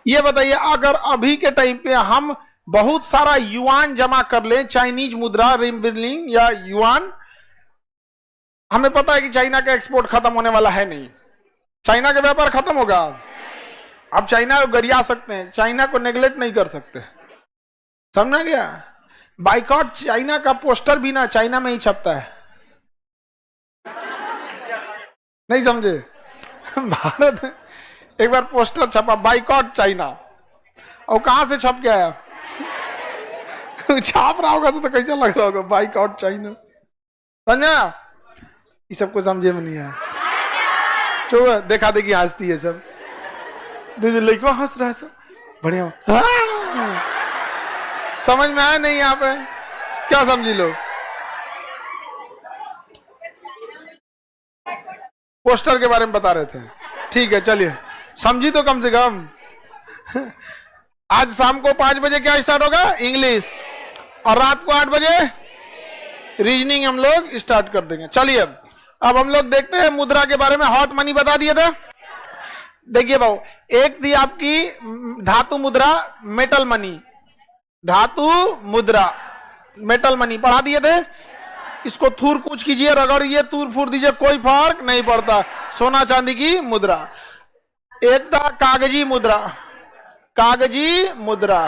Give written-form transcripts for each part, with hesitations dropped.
ये बताइए, अगर अभी के टाइम पे हम बहुत सारा युआन जमा कर लें, चाइनीज मुद्रा, रिम्बिलिंग या युआन, हमें पता है कि चाइना का एक्सपोर्ट खत्म होने वाला है नहीं, चाइना का व्यापार खत्म होगा। अब चाइना को गरिया सकते हैं, चाइना को नेग्लेक्ट नहीं कर सकते, समझा गया। बाइकॉट चाइना का पोस्टर भी ना चाइना में ही छपता है, नहीं समझे? भारत एक बार पोस्टर छपा बाइकॉट चाइना, और कहां से छप के आया? छाप रहा होगा तो कैसा लग रहा होगा, बाइकआउट चाइना, समझा? ये सबको समझे में नहीं आया, चलो देखा देखी हंसती है सब, लड़का हंस रहा है सब, बढ़िया। समझ में आया नहीं? यहाँ पे क्या समझी लोग? पोस्टर के बारे में बता रहे थे, ठीक है, चलिए समझी तो कम से कम। आज शाम को 5 बजे क्या स्टार्ट होगा? इंग्लिश, और रात को 8 बजे रीजनिंग हम लोग स्टार्ट कर देंगे। चलिए अब हम लोग देखते हैं मुद्रा के बारे में। हॉट मनी बता दिए थे, देखिए भाऊ, एक थी आपकी धातु मुद्रा, मेटल मनी, धातु मुद्रा मेटल मनी पढ़ा दिए थे। इसको थूर कुछ कीजिए, रगड़िए, तूर फूर दीजिए, कोई फर्क नहीं पड़ता, सोना चांदी की मुद्रा। एक था कागजी मुद्रा, कागजी मुद्रा,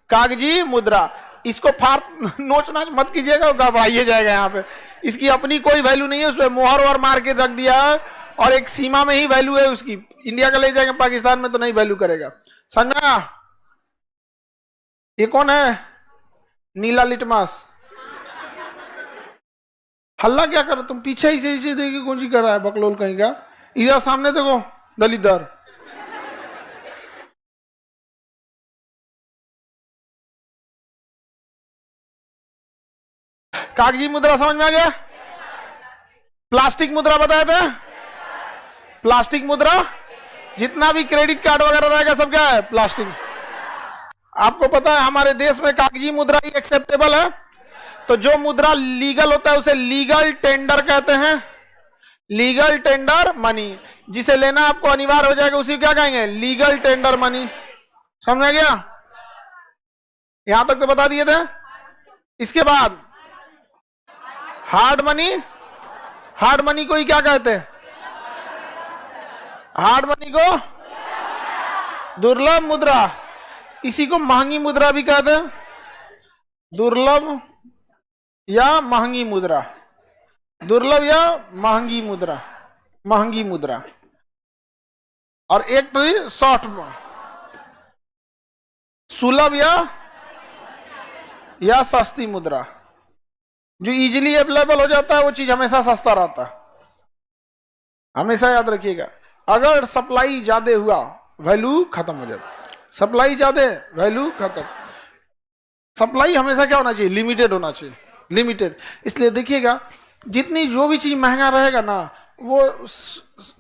कागजी मुद्रा, इसको फार नोच नाच मत कीजिएगा, घबराइए जाएगा यहाँ पे। इसकी अपनी कोई वैल्यू नहीं है, उसमें मोहर और मार के रख दिया है, और एक सीमा में ही वैल्यू है उसकी। इंडिया का ले जाएंगे पाकिस्तान में तो नहीं वैल्यू करेगा, समझा? ये कौन है? नीला लिटमस। हल्ला क्या कर, तुम पीछे ही से इसे देखिए कौन सी कर रहा है, बकलोल कहीं का। इधर सामने देखो, दलितदार। कागजी मुद्रा समझ में आ गया? प्लास्टिक मुद्रा बताए थे, प्लास्टिक मुद्रा, जितना भी क्रेडिट कार्ड वगैरह रहेगा सब क्या है? प्लास्टिक। आपको पता है हमारे देश में कागजी मुद्रा ही एक्सेप्टेबल है, तो जो मुद्रा लीगल होता है उसे लीगल टेंडर कहते हैं, लीगल टेंडर मनी। जिसे लेना आपको अनिवार्य हो जाएगा उसी क्या कहेंगे? लीगल टेंडर मनी, समझ गया? यहां तक तो बता दिए थे। इसके बाद हार्ड मनी, हार्ड मनी को ही क्या कहते हैं? हार्ड मनी को दुर्लभ मुद्रा, इसी को महंगी मुद्रा भी कहते हैं, दुर्लभ या महंगी मुद्रा, दुर्लभ या महंगी मुद्रा, महंगी मुद्रा। और एक तो सॉफ्ट, सुलभ या सस्ती मुद्रा। जो इजीली अवेलेबल हो जाता है वो चीज हमेशा सस्ता रहता है, हमेशा याद रखिएगा। अगर सप्लाई ज्यादा हुआ वैल्यू खत्म हो जाता, सप्लाई ज्यादा वैल्यू खत्म। सप्लाई हमेशा क्या होना चाहिए? लिमिटेड होना चाहिए, लिमिटेड। इसलिए देखिएगा जितनी जो भी चीज महंगा रहेगा ना, वो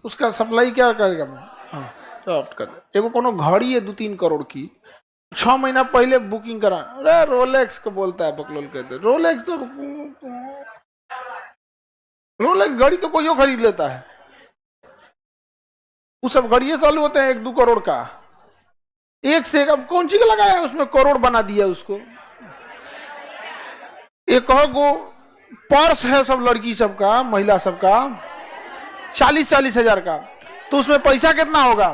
उसका सप्लाई क्या करेगा? हाँ, सॉफ्ट कर दे। एगो कोनो घड़ी है 2-3 करोड़ की, 6 महीना पहले बुकिंग करा, अरे रोलेक्स को बोलता है बकलोल, कहते रोलेक्स, तो रोलेक्स घड़ी तो कोई खरीद लेता है, वो सब घड़िए चालू होते हैं 1-2 करोड़ का, एक से एक। अब कौन सी का लगाया उसमें करोड़ बना दिया उसको। एक गो पर्स है सब लड़की सबका, महिला सबका, 40-40 हजार का, तो उसमें पैसा कितना होगा?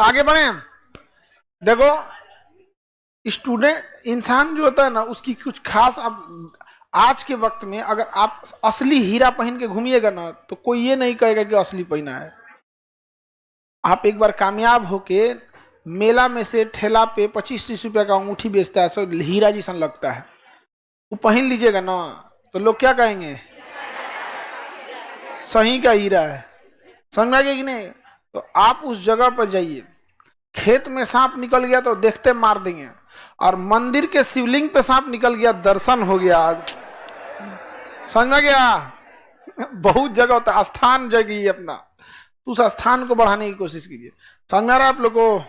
आगे बढ़े, देखो स्टूडेंट इंसान जो होता है ना, उसकी कुछ खास, अब आज के वक्त में अगर आप असली हीरा पहन के घूमिएगा ना, तो कोई ये नहीं कहेगा कि असली पहना है। आप एक बार कामयाब होके मेला में से ठेला पे 25-30 रुपया का अंगूठी बेचता है, सब हीरा जैसा लगता है, वो पहन लीजिएगा ना, तो लोग क्या कहेंगे? सही का हीरा है, समझ में आ गया कि नहीं? तो आप उस जगह पर जाइए, खेत में सांप निकल गया तो देखते मार देंगे, और मंदिर के शिवलिंग पे सांप निकल गया, दर्शन हो गया, समझ में गया? बहुत जगह होता है, स्थान जगह अपना, तो उस स्थान को बढ़ाने की कोशिश कीजिए। समझ में आ रहा है आप लोगों को?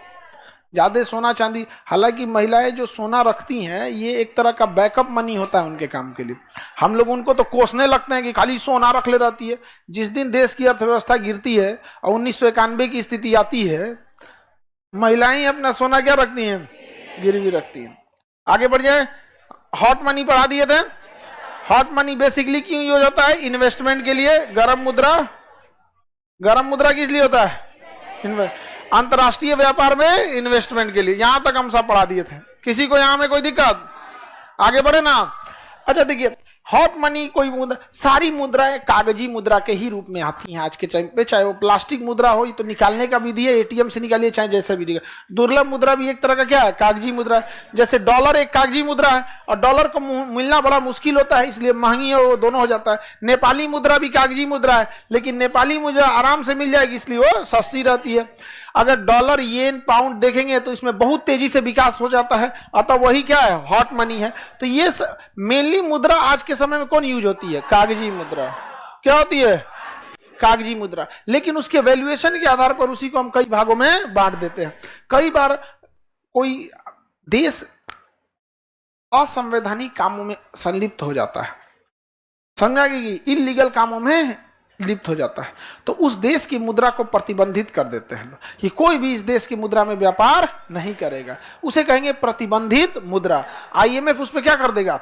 ज्यादा सोना चांदी, हालांकि महिलाएं जो सोना रखती हैं ये एक तरह का बैकअप मनी होता है उनके काम के लिए। हम लोग उनको तो कोसने लगते हैं कि खाली सोना रख ले रहती है। जिस दिन देश की अर्थव्यवस्था गिरती है और 1991 की स्थिति आती है, महिलाएं अपना सोना क्या रखती हैं, गिरवी रखती हैं। आगे बढ़ जाए, हॉट मनी पढ़ा दिए थे। हॉट मनी बेसिकली क्यों यूज होता है, इन्वेस्टमेंट के लिए। गरम मुद्रा किस लिए होता है, अंतरराष्ट्रीय व्यापार में इन्वेस्टमेंट के लिए। यहां तक हम सब पढ़ा दिए थे, किसी को यहां में कोई दिक्कत, आगे बढ़े ना। अच्छा देखिए, हॉट मनी कोई मुद्रा, सारी मुद्राएं कागजी मुद्रा के ही रूप में आती हैं आज के टाइम पे, चाहे वो प्लास्टिक मुद्रा हो तो निकालने का विधि है, एटीएम से निकालिए, चाहे जैसा भी निकाल। दुर्लभ मुद्रा भी एक तरह का क्या है, कागजी मुद्रा। जैसे डॉलर एक कागजी मुद्रा है और डॉलर को मिलना बड़ा मुश्किल होता है, इसलिए महंगी है, वो दोनों हो जाता है। नेपाली मुद्रा भी कागजी मुद्रा है, लेकिन नेपाली मुद्रा आराम से मिल जाएगी, इसलिए वो सस्ती रहती है। अगर डॉलर, येन, पाउंड देखेंगे तो इसमें बहुत तेजी से विकास हो जाता है, अतः वही क्या है, हॉट मनी है। तो ये मेनली मुद्रा आज के समय में कौन यूज होती है, कागजी मुद्रा। क्या होती है, कागजी मुद्रा। लेकिन उसके वैल्यूएशन के आधार पर उसी को हम कई भागों में बांट देते हैं। कई बार कोई देश असंवैधानिक कामों में संलिप्त हो जाता है, समझा कि इलीगल कामों में लिप्त हो जाता है, तो उस देश की मुद्रा को प्रतिबंधित कर देते हैं कि कोई भी इस देश की मुद्रा में व्यापार नहीं करेगा, उसे कहेंगे प्रतिबंधित मुद्रा। आईएमएफ उस पर क्या कर देगा,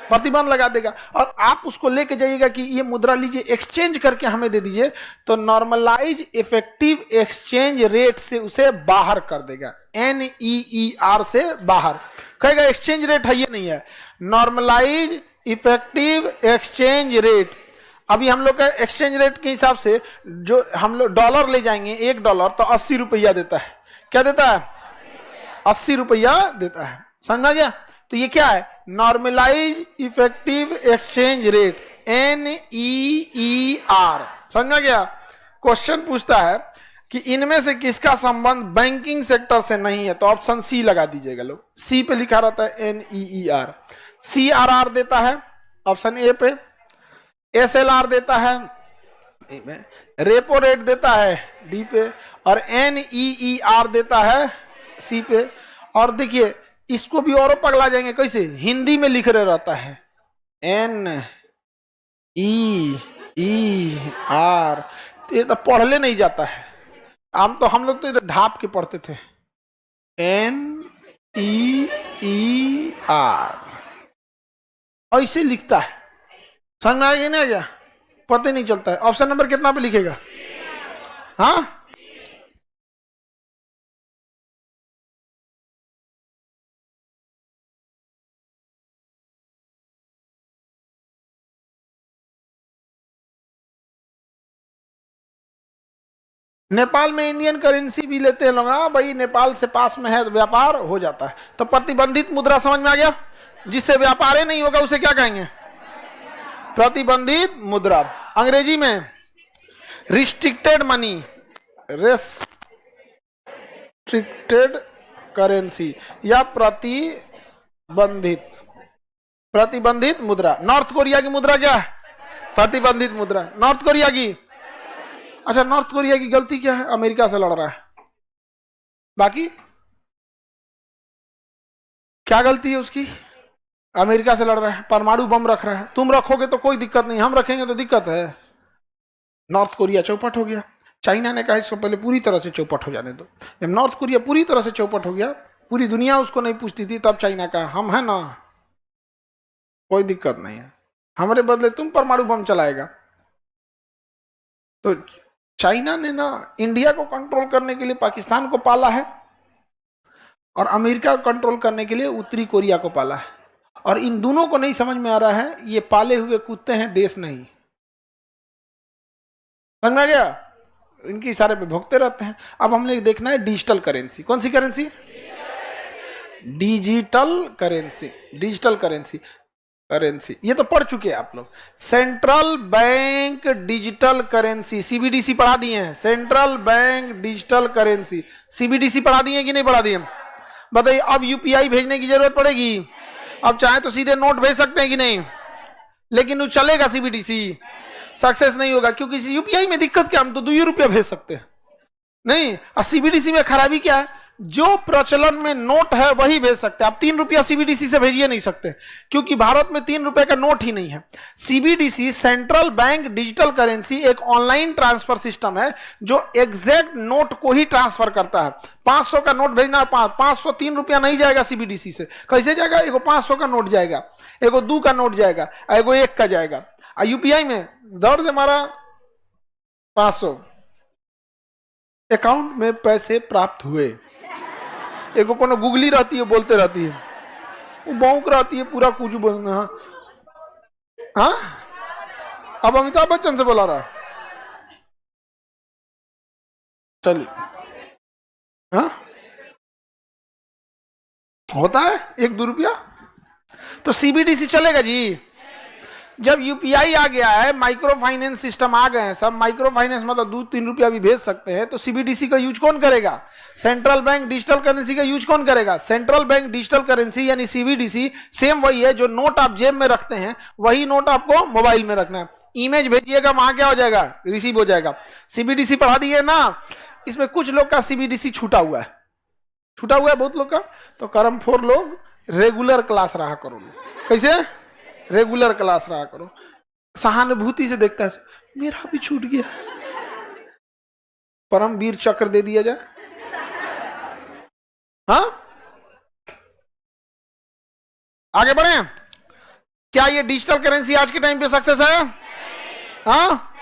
प्रतिबंध लगा देगा। और आप उसको लेके जाइएगा कि ये मुद्रा लीजिए, एक्सचेंज करके हमें दे दीजिए, तो नॉर्मलाइज इफेक्टिव एक्सचेंज रेट से उसे बाहर कर देगा, NEER से बाहर कहेगा। एक्सचेंज रेट है, ये नहीं है, नॉर्मलाइज इफेक्टिव एक्सचेंज रेट। अभी हम लोग का एक्सचेंज रेट के हिसाब से जो हम लोग डॉलर ले जाएंगे, $1 तो 80 रुपया देता है। क्या देता है, 80 रुपया देता है, समझा गया। तो ये क्या है, normalise effective exchange rate, NEER, समझा गया। क्वेश्चन पूछता है कि इनमें से किसका संबंध बैंकिंग सेक्टर से नहीं है, तो ऑप्शन सी लगा दीजिएगा लोग। सी पे लिखा रहता है NEER। CRR देता है ऑप्शन ए पे, SLR देता है, रेपो रेट देता है डी पे, और NEER देता है सी पे। और देखिए इसको भी और पगला जाएंगे, कैसे, हिंदी में लिख रहे रहता है NEER, ये तो पढ़ले नहीं जाता है। हम लोग तो इधर ढाप के पढ़ते थे, NEER ऐसे लिखता है, समझ में आएगा नहीं, क्या पता नहीं चलता है। ऑप्शन नंबर कितना पे लिखेगा, हाँ नेपाल में इंडियन करेंसी भी लेते हैं लोग, हाँ भाई नेपाल से पास में है तो व्यापार हो जाता है। तो प्रतिबंधित मुद्रा समझ में आ गया, जिससे व्यापार ही नहीं होगा उसे क्या कहेंगे, प्रतिबंधित मुद्रा। अंग्रेजी में रिस्ट्रिक्टेड मनी, रेस्ट्रिक्टेड करेंसी, या प्रतिबंधित मुद्रा। नॉर्थ कोरिया की मुद्रा क्या है, प्रतिबंधित मुद्रा। नॉर्थ कोरिया की, अच्छा नॉर्थ कोरिया की गलती क्या है, अमेरिका से लड़ रहा है, बाकी क्या गलती है उसकी, अमेरिका से लड़ रहा है, परमाणु बम रख रहा है। तुम रखोगे तो कोई दिक्कत नहीं, हम रखेंगे तो दिक्कत है। नॉर्थ कोरिया चौपट हो गया। चाइना ने कहा इसको पहले पूरी तरह से चौपट हो जाने दो। जब नॉर्थ कोरिया पूरी तरह से चौपट हो गया, पूरी दुनिया उसको नहीं पूछती थी, तब चाइना का हम है ना, कोई दिक्कत नहीं है, हमारे बदले तुम परमाणु बम चलाएगा। तो चाइना ने ना इंडिया को कंट्रोल करने के लिए पाकिस्तान को पाला है, और अमेरिका को कंट्रोल करने के लिए उत्तरी कोरिया को पाला है। और इन दोनों को नहीं समझ में आ रहा है ये पाले हुए कुत्ते हैं, देश नहीं। समझ में आ गया, इनके इशारे पे भोगते रहते हैं। अब हमने देखना है डिजिटल करेंसी। कौन सी करेंसी, डिजिटल करेंसी, ये तो पढ़ चुके हैं आप लोग। Central bank digital currency, CBDC पढ़ा दिए हैं, central bank digital currency, CBDC पढ़ा दिए कि नहीं पढ़ा दिए, बताइए। अब UPI भेजने की जरूरत पड़ेगी, अब चाहे तो सीधे नोट भेज सकते हैं कि नहीं, लेकिन वो चलेगा, CBDC सक्सेस नहीं होगा, क्योंकि UPI में दिक्कत क्या, हम तो 2 रुपया भेज सकते हैं नहीं। और CBDC में खराबी क्या है, जो प्रचलन में नोट है वही भेज सकते हैं। आप 3 रुपया सीबीडीसी से भेजिए नहीं सकते, क्योंकि भारत में 3 रुपए का नोट ही नहीं है। CBDC central bank digital currency एक ऑनलाइन ट्रांसफर सिस्टम है जो एग्जैक्ट नोट को ही ट्रांसफर करता है। 500 का नोट भेजना, 500 3 रुपया नहीं जाएगा सीबीडीसी से। कैसे जाएगा? एगो 500 का नोट जाएगा, एगो 2 का नोट जाएगा, एगो 1 का जाएगा। यूपीआई में दर्द हमारा 500 अकाउंट में पैसे प्राप्त हुए, एगो कोनो गुगली रहती है, बोलते रहती है, वो बौक रहती है पूरा कुछ बोलना। हाँ, अब अमिताभ बच्चन से बोला रहा। चलिए, हाँ होता है 1-2 रुपया। तो सीबीडीसी चलेगा जी। जब यूपीआई आ गया है, माइक्रो फाइनेंस सिस्टम आ गए हैं, सब माइक्रो फाइनेंस मतलब 2-3 रुपया भी भेज सकते हैं, तो सीबीडीसी का यूज कौन करेगा? सेंट्रल बैंक डिजिटल करेंसी का यूज कौन करेगा? सेंट्रल बैंक डिजिटल करेंसी यानी सीबीडीसी सेम वही है। जो नोट आप जेब में रखते हैं वही नोट आपको मोबाइल में रखना है। इमेज भेजिएगा, वहां क्या हो जाएगा? रिसीव हो जाएगा। सीबीडीसी पढ़ा दिए ना। इसमें कुछ लोग का सीबीडीसी छूटा हुआ है, छूटा हुआ है बहुत लोग का। तो करम 4 लोग रेगुलर क्लास रहा करो। कैसे? रेगुलर क्लास रहा करो। सहानुभूति से देखता है, मेरा भी छूट गया, परमवीर चक्र दे दिया जाए। हाँ, आगे बढ़े। क्या ये डिजिटल करेंसी आज के टाइम पे सक्सेस है? हाँ,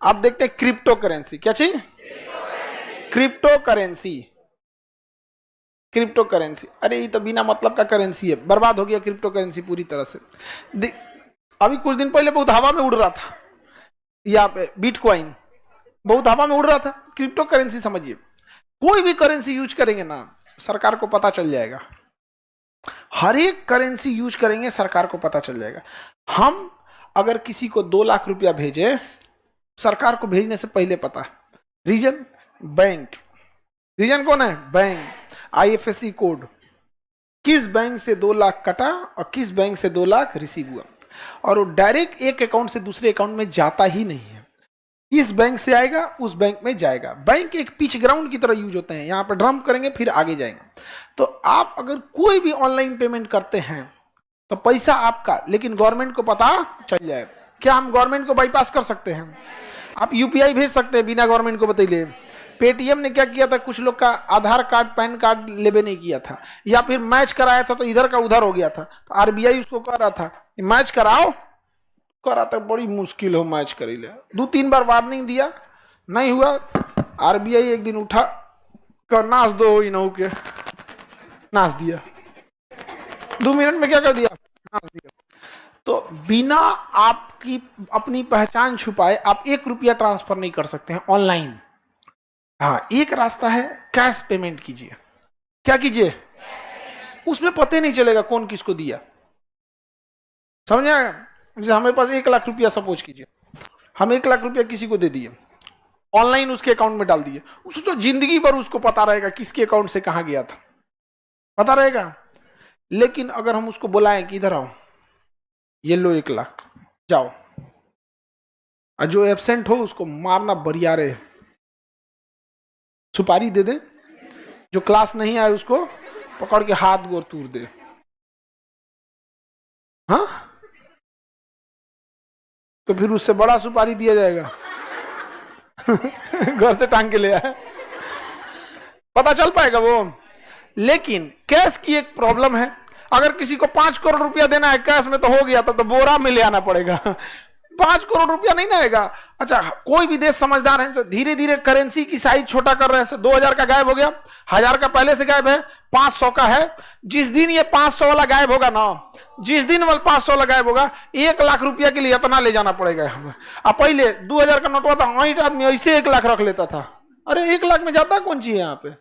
अब देखते हैं क्रिप्टो करेंसी। क्या चीज? Crypto currency. क्रिप्टो करेंसी, अरे ये तो बिना मतलब का करेंसी है, बर्बाद हो गया क्रिप्टो करेंसी पूरी तरह से। अभी कुछ दिन पहले बहुत हवा में उड़ रहा था, यहाँ पे बिटकॉइन बहुत हवा में उड़ रहा था। क्रिप्टो करेंसी समझिए, कोई भी करेंसी यूज करेंगे ना, सरकार को पता चल जाएगा। हर एक करेंसी यूज करेंगे, सरकार को पता चल जाएगा। हम अगर किसी को 2 लाख रुपया भेजे, सरकार को भेजने से पहले पता है। रीजन? बैंक। रीजन कौन है? बैंक। आईएफएससी कोड, किस बैंक से 2 लाख कटा और किस बैंक से 2 लाख रिसीव हुआ, और वो डायरेक्ट एक अकाउंट से दूसरे अकाउंट में जाता ही नहीं है। इस बैंक से आएगा, उस बैंक में जाएगा। बैंक एक पिच ग्राउंड की तरह यूज होते हैं, यहाँ पे ड्रम करेंगे फिर आगे जाएंगे। तो आप अगर कोई भी ऑनलाइन पेमेंट करते हैं तो पैसा आपका, लेकिन गवर्नमेंट को पता चल जाए। क्या हम गवर्नमेंट को बाईपास कर सकते हैं? आप यूपीआई भेज सकते हैं बिना गवर्नमेंट को बताइए। पेटीएम ने क्या किया था, कुछ लोग का आधार कार्ड पैन कार्ड लेबे नहीं किया था, या फिर मैच कराया था तो इधर का उधर हो गया था, तो आरबीआई उसको कह रहा था मैच कराओ, करा तो बड़ी मुश्किल हो मैच करी ले। 2-3 बार वार्निंग दिया, नहीं हुआ। आरबीआई एक दिन उठा कर नाच दो इन्हों के, नाच दिया। 2 मिनट में क्या कर दिया? नाच दिया। तो बिना आपकी अपनी पहचान छुपाए आप 1 रुपया ट्रांसफर नहीं कर सकते हैं ऑनलाइन। हाँ, एक रास्ता है, कैश पेमेंट कीजिए। क्या कीजिए? उसमें पता नहीं चलेगा कौन किसको दिया। समझ आया? जैसे हमारे पास 1 लाख रुपया सपोज कीजिए, हम 1 लाख रुपया किसी को दे दिए, ऑनलाइन उसके अकाउंट में डाल दिए। उसको तो जिंदगी भर उसको पता रहेगा किसके अकाउंट से कहां गया था, पता रहेगा। लेकिन अगर हम उसको बुलाएं कि इधर आओ, ये लो 1 लाख, जाओ, और जो एब्सेंट हो उसको मारना बरियारे, सुपारी दे दे, जो क्लास नहीं आए उसको पकड़ के हाथ गोर तूर दे। हाँ, तो फिर उससे बड़ा सुपारी दिया जाएगा। घर से टांग के ले आए, पता चल पाएगा वो। लेकिन कैश की एक प्रॉब्लम है, अगर किसी को 5 करोड़ रुपया देना है कैश में तो हो गया था, तो बोरा में ले आना पड़ेगा। 5 करोड़ रुपया नहीं ना आएगा। अच्छा, कोई भी देश समझदार है तो धीरे धीरे करेंसी की साइज छोटा कर रहे हैं। 2000 का गायब हो गया, 1000 का पहले से गायब है, 500 का है। जिस दिन ये 500 वाला गायब होगा ना, जिस दिन वाला 500 वाला गायब होगा, 1 लाख रुपया के लिए इतना ले जाना पड़ेगा हमें। अब पहले 2000 का नोट हुआ था, वहीं आदमी ऐसे 1 लाख रख लेता था। अरे 1 लाख में जाता कौन चीज है यहाँ पे?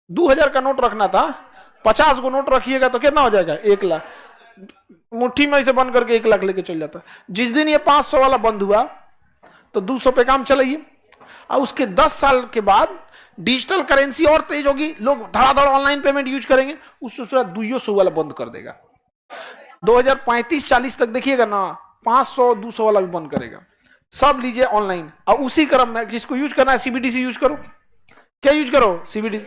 2000 का नोट रखना था, 50 को नोट रखिएगा तो कितना हो जाएगा? 1 लाख। मुट्ठी में ऐसे बंद करके 1 लाख लेके चल जाता। जिस दिन ये 500 वाला बंद हुआ तो 200 पे काम चलाइए, और उसके 10 साल के बाद डिजिटल करेंसी और तेज होगी, लोग धड़ाधड़ ऑनलाइन पेमेंट यूज करेंगे, उससे 200 वाला बंद कर देगा। 2035-40 तक देखिएगा ना, 500-200 वाला भी बंद करेगा। सब लीजिए ऑनलाइन, और उसी क्रम में जिसको यूज करना है सीबीडीसी यूज करो। क्या यूज करो? सीबीडीसी।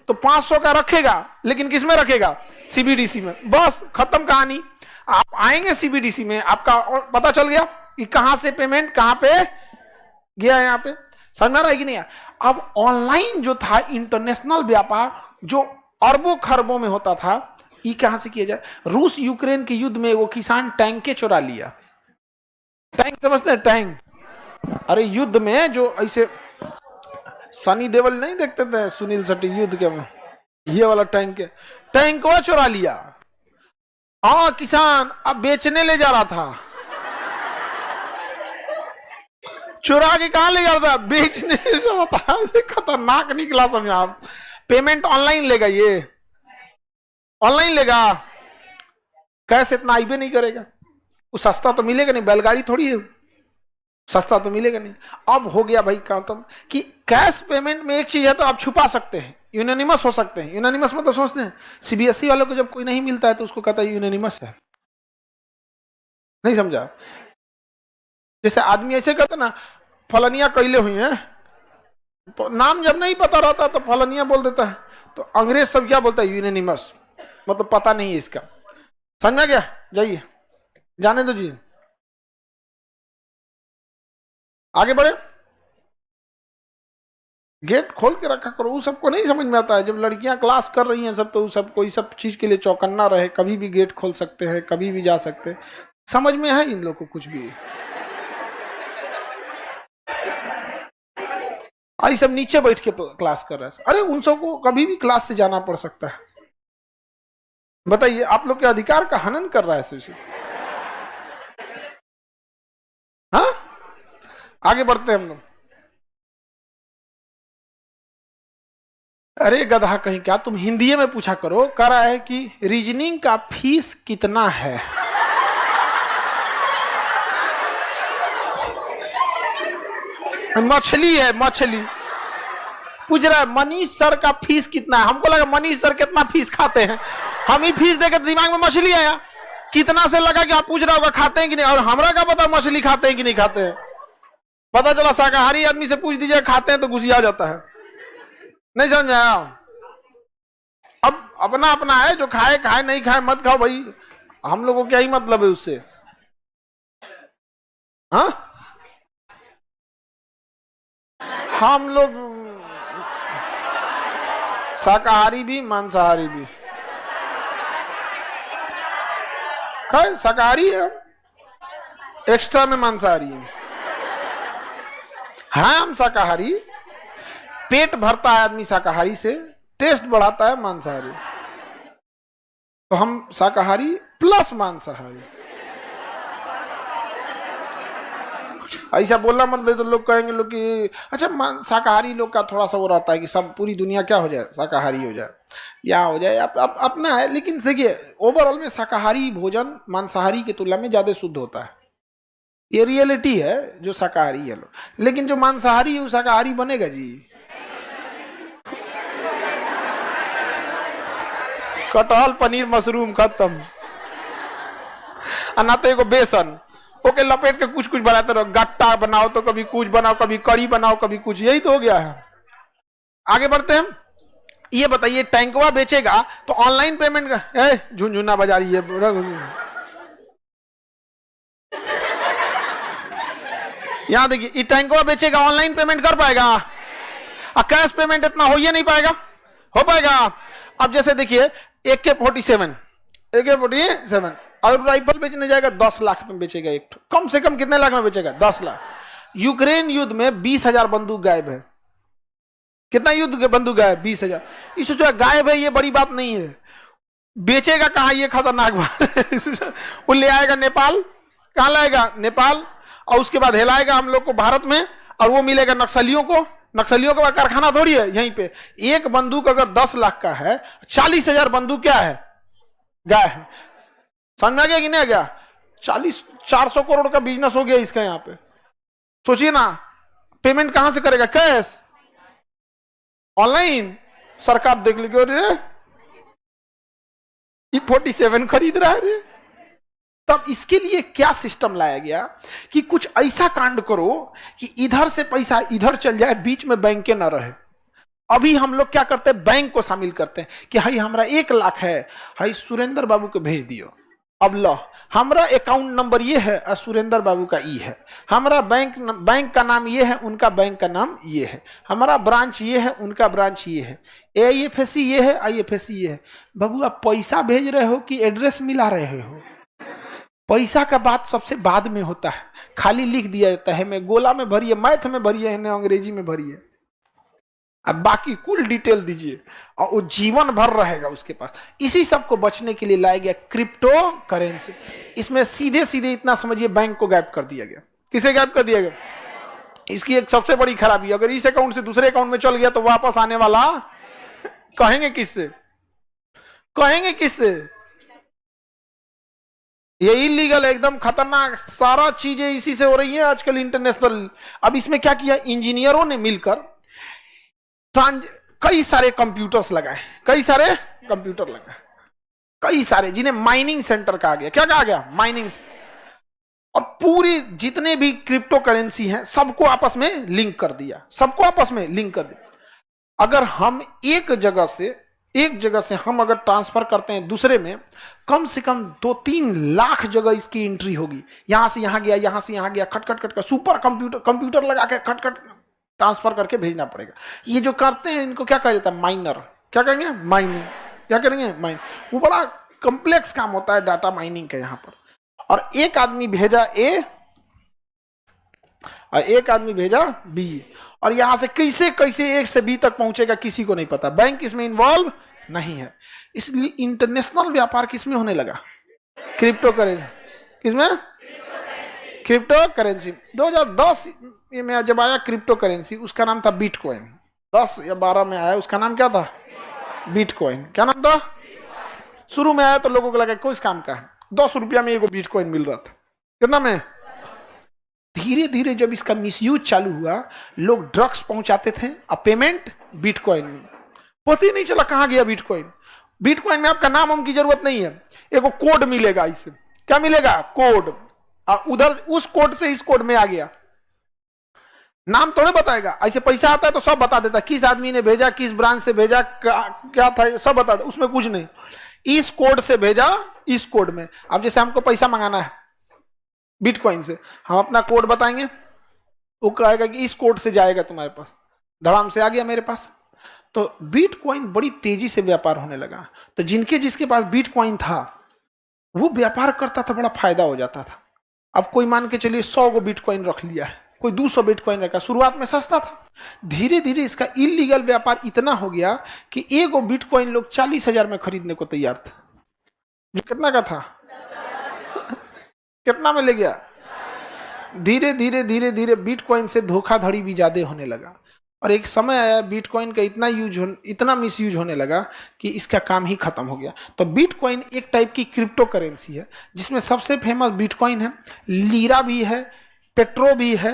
तो 500 का रखेगा, लेकिन किस में रखेगा? सीबीडीसी में। बस खत्म कहानी। आप आएंगे सीबीडीसी में, आपका पता चल गया कि कहां से पेमेंट कहां पे गया, यहां पे समझ में आ रहा है कि नहीं? अब ऑनलाइन जो था इंटरनेशनल व्यापार जो अरबों खरबों में होता था, ये कहां से किया जाए? रूस यूक्रेन के युद्ध में वो किसान टैंक के चुरा लिया। टैंक समझते हैं? टैंक, अरे युद्ध में जो ऐसे सनी देओल नहीं देखते थे सुनील शेट्टी युद्ध के में, ये वाला टैंक वो चुरा लिया। हाँ, किसान अब बेचने ले जा रहा था, चुरा के कहां ले जा रहा था? बेचने ले जा रहा था। खतरनाक निकला समझा आप। पेमेंट ऑनलाइन लेगा, ये ऑनलाइन लेगा, कैश इतना आईबे नहीं करेगा। वो सस्ता तो मिलेगा नहीं, बैलगाड़ी थोड़ी है, सस्ता तो मिलेगा नहीं। अब हो गया भाई खत्म कि कैश पेमेंट में एक चीज है तो आप छुपा सकते हैं, यूनानिमस हो सकते हैं। यूनानिमस मतलब सोचते हैं सीबीएसई वालों को जब कोई नहीं मिलता है तो उसको कहता है यूनानिमस है, नहीं समझा? जैसे आदमी ऐसे कहते ना, फलनिया कैले हुई है, नाम जब नहीं पता रहता तो फलनिया बोल देता है, तो अंग्रेज सब क्या बोलता है? यूनानिमस, मतलब पता नहीं है इसका। समझ गया? जाइए, जाने दो जी, आगे बढ़े। गेट खोल के रखा करो, वो सबको नहीं समझ में आता है। जब लड़कियां क्लास कर रही हैं सब, तो सब कोई सब चीज के लिए चौकन्ना रहे, कभी भी गेट खोल सकते हैं, कभी भी जा सकते हैं। समझ में है इन लोगों को कुछ भी? आई सब नीचे बैठ के क्लास कर रहे हैं। अरे उन सबको कभी भी क्लास से जाना पड़ सकता है। बताइए, आप लोग के अधिकार का हनन कर रहा है सिर्फ। हाँ, आगे बढ़ते हैं हम लोग। अरे गधा कहीं क्या, तुम हिंदी में पूछा करो। कह रहा है कि रीजनिंग का फीस कितना है? मछली है, मछली पूछ रहा है मनीष सर का फीस कितना है। हमको लगा मनीष सर कितना फीस खाते हैं, हम ही फीस देकर दिमाग में मछली आया। कितना से लगा कि आप पूछ रहा होगा खाते हैं कि नहीं, और हमरा क्या पता मछली खाते हैं कि नहीं खाते हैं। पता चला शाकाहारी आदमी से पूछ दीजिए खाते हैं तो गुस्सा जाता है। नहीं समझ आया? अब अपना अपना है, जो खाए खाए, नहीं खाए मत खाओ भाई, हम लोगों को क्या ही मतलब है उससे। हाँ, हम लोग शाकाहारी भी मांसाहारी भी खाए, शाकाहारी है, एक्स्ट्रा में मांसाहारी है। हाँ, हम शाकाहारी, पेट भरता है आदमी शाकाहारी से, टेस्ट बढ़ाता है मांसाहारी, तो हम शाकाहारी प्लस मांसाहारी। ऐसा बोलना मत दे तो लोग कहेंगे लोग कि अच्छा शाकाहारी लोग का थोड़ा सा वो रहता है कि सब पूरी दुनिया क्या हो जाए, शाकाहारी हो जाए या हो जाए, अपना है। लेकिन देखिए ओवरऑल में शाकाहारी भोजन मांसाहारी की तुलना में ज्यादा शुद्ध होता है, ये रियलिटी है जो शाकाहारी है लोग। लेकिन जो मांसाहारी है वो शाकाहारी बनेगा जी? कटहल पनीर मशरूम खत्म, ना तो एगो बेसन ओके लपेट के कुछ कुछ बनाते रहो, गट्टा बनाओ तो कभी कुछ बनाओ, कभी कड़ी बनाओ, कभी कुछ, यही तो हो गया है। आगे बढ़ते हैं। ये बताइए टैंकवा बेचेगा तो ऑनलाइन पेमेंट का झुनझुना बजा रही है। यहां देखिए, ये टैंकवा बेचेगा ऑनलाइन पेमेंट कर पाएगा? कैश पेमेंट इतना हो ही नहीं पाएगा, हो पाएगा? अब जैसे देखिए AK-47 और राइफल बेचने जाएगा 10 लाख में बेचेगा एक, कम से कम कितने लाख में बेचेगा? 10 लाख। यूक्रेन युद्ध में 20,000 बंदूक गायब है। कितना युद्ध के बंदूक गायब? 20,000। इस सोचा गायब है ये बड़ी बात नहीं है, बेचेगा कहां ये खतरनाक बात। वो ले आएगा नेपाल, कहां लाएगा? नेपाल, और उसके बाद हिलाएगा हम लोग को भारत में, और वो मिलेगा नक्सलियों को। नक्सलियों का कारखाना थोड़ी है यहीं पे। एक बंदूक अगर 10 लाख का है, 40,000 बंदूक क्या है? गाय है। समझ में आ गया कि नहीं आ गया? 400 करोड़ का बिजनेस हो गया इसका यहाँ पे। सोचिए ना, पेमेंट कहां से करेगा? Cash, online. सरकार देख लीजिए, अरे E-47 खरीद रहा है रे। तब इसके लिए क्या सिस्टम लाया गया कि कुछ ऐसा कांड करो कि इधर से पैसा इधर चल जाए, बीच में बैंकें ना रहे। अभी हम लोग क्या करते हैं, बैंक को शामिल करते हैं कि हाई हमारा 1 लाख है, हाई सुरेंद्र बाबू को भेज दियो। अब लो हमारा अकाउंट नंबर ये है और सुरेंद्र बाबू का ई है, हमारा बैंक का नाम ये है, उनका बैंक का नाम ये है, हमारा ब्रांच ये है, उनका ब्रांच ये है, AIFSC ये है, IFSC ये है। बाबू आप पैसा भेज रहे हो कि एड्रेस मिला रहे हो? पैसा का बात सबसे बाद में होता है, खाली लिख दिया जाता है मैं गोला में भरिए, मैथ में भरिए, अंग्रेजी में भरिए, अब बाकी कुल डिटेल दीजिए और वो जीवन भर रहेगा उसके पास। इसी सब को बचने के लिए लाया गया क्रिप्टो करेंसी। इसमें सीधे सीधे इतना समझिए बैंक को गायब कर दिया गया। किसे गायब कर दिया गया? इसकी एक सबसे बड़ी खराबी, अगर इस अकाउंट से दूसरे अकाउंट में चल गया तो वापस आने वाला कहेंगे किससे? कहेंगे किससे? ये इलीगल, एकदम खतरनाक, सारा चीजें इसी से हो रही है आजकल इंटरनेशनल। अब इसमें क्या किया इंजीनियरों ने मिलकर, कई सारे कंप्यूटर्स लगाए, कई सारे कंप्यूटर लगाए, कई सारे, जिन्हें माइनिंग सेंटर कहा गया। क्या कहा गया? माइनिंग। और पूरी जितने भी क्रिप्टो करेंसी हैं सबको आपस में लिंक कर दिया, सबको आपस में लिंक कर दिया। अगर हम एक जगह से हम अगर ट्रांसफर करते हैं दूसरे में, कम से कम 2-3 लाख जगह इसकी एंट्री होगी। यहां से यहां गया, यहां से यहां गया, खट खट खट, सुपर कंप्यूटर लगा के खट खट ट्रांसफर करके भेजना पड़ेगा। ये जो करते हैं इनको क्या कहा जाता है? माइनर। क्या कहेंगे? माइनिंग। क्या करेंगे? माइन। वो बड़ा कॉम्प्लेक्स काम होता है डाटा माइनिंग का यहां पर। और एक आदमी भेजा A और एक आदमी भेजा B, और यहां से कैसे कैसे A से B तक पहुंचेगा किसी को नहीं पता। बैंक इसमें इन्वॉल्व नहीं है। इसलिए इंटरनेशनल व्यापार किसमें होने लगा? Crypto currency. किसमें? Crypto currency. 2010 में जब आया क्रिप्टो करेंसी, उसका नाम था बिटकॉइन। 10 या 12 में आया, उसका नाम क्या था? बिटकॉइन। क्या नाम था? शुरू में आया तो लोगों को लगा कुछ काम का है, 10 रुपया में एगो बिटकॉइन मिल रहा था। कितना में? धीरे धीरे जब इसका मिसयूज चालू हुआ, लोग ड्रग्स पहुंचाते थे और पेमेंट बिटकॉइन में। पता ही नहीं चला कहां गया बिटकॉइन। बिटकॉइन में आपका नाम की जरूरत नहीं है, एगो कोड मिलेगा इससे। क्या मिलेगा? कोड। उधर उस कोड से इस कोड में आ गया, नाम थोड़े बताएगा। ऐसे पैसा आता है तो सब बता देता, किस आदमी ने भेजा, किस ब्रांच से भेजा, क्या था, सब बता देता। उसमें कुछ नहीं, इस कोड से भेजा, इस कोड में। अब जैसे हमको पैसा मंगाना है बिटकॉइन से, हम अपना कोड बताएंगे, वो कहेगा कि इस कोड से जाएगा तुम्हारे पास, धड़ाम से आ गया मेरे पास। तो बिटकॉइन बड़ी तेजी से व्यापार होने लगा। तो जिसके पास बिटकॉइन था वो व्यापार करता था, बड़ा फायदा हो जाता था। अब कोई मान के चलिए 100 गो बिटकॉइन रख लिया है, कोई 200 बिटकॉइन रखा। शुरुआत में सस्ता था, धीरे धीरे इसका इलीगल व्यापार इतना हो गया कि एगो बिटकॉइन लोग 40,000 में खरीदने को तैयार थे। जो कितना का था? कितना में ले गया? धीरे धीरे धीरे धीरे बिटकॉइन से धोखाधड़ी भी ज्यादा होने लगा। और एक समय आया बिटकॉइन का इतना मिसयूज होने लगा कि इसका काम ही खत्म हो गया। तो बिटकॉइन एक टाइप की क्रिप्टो करेंसी है, जिसमें सबसे फेमस बिटकॉइन है, लीरा भी है, पेट्रो भी है,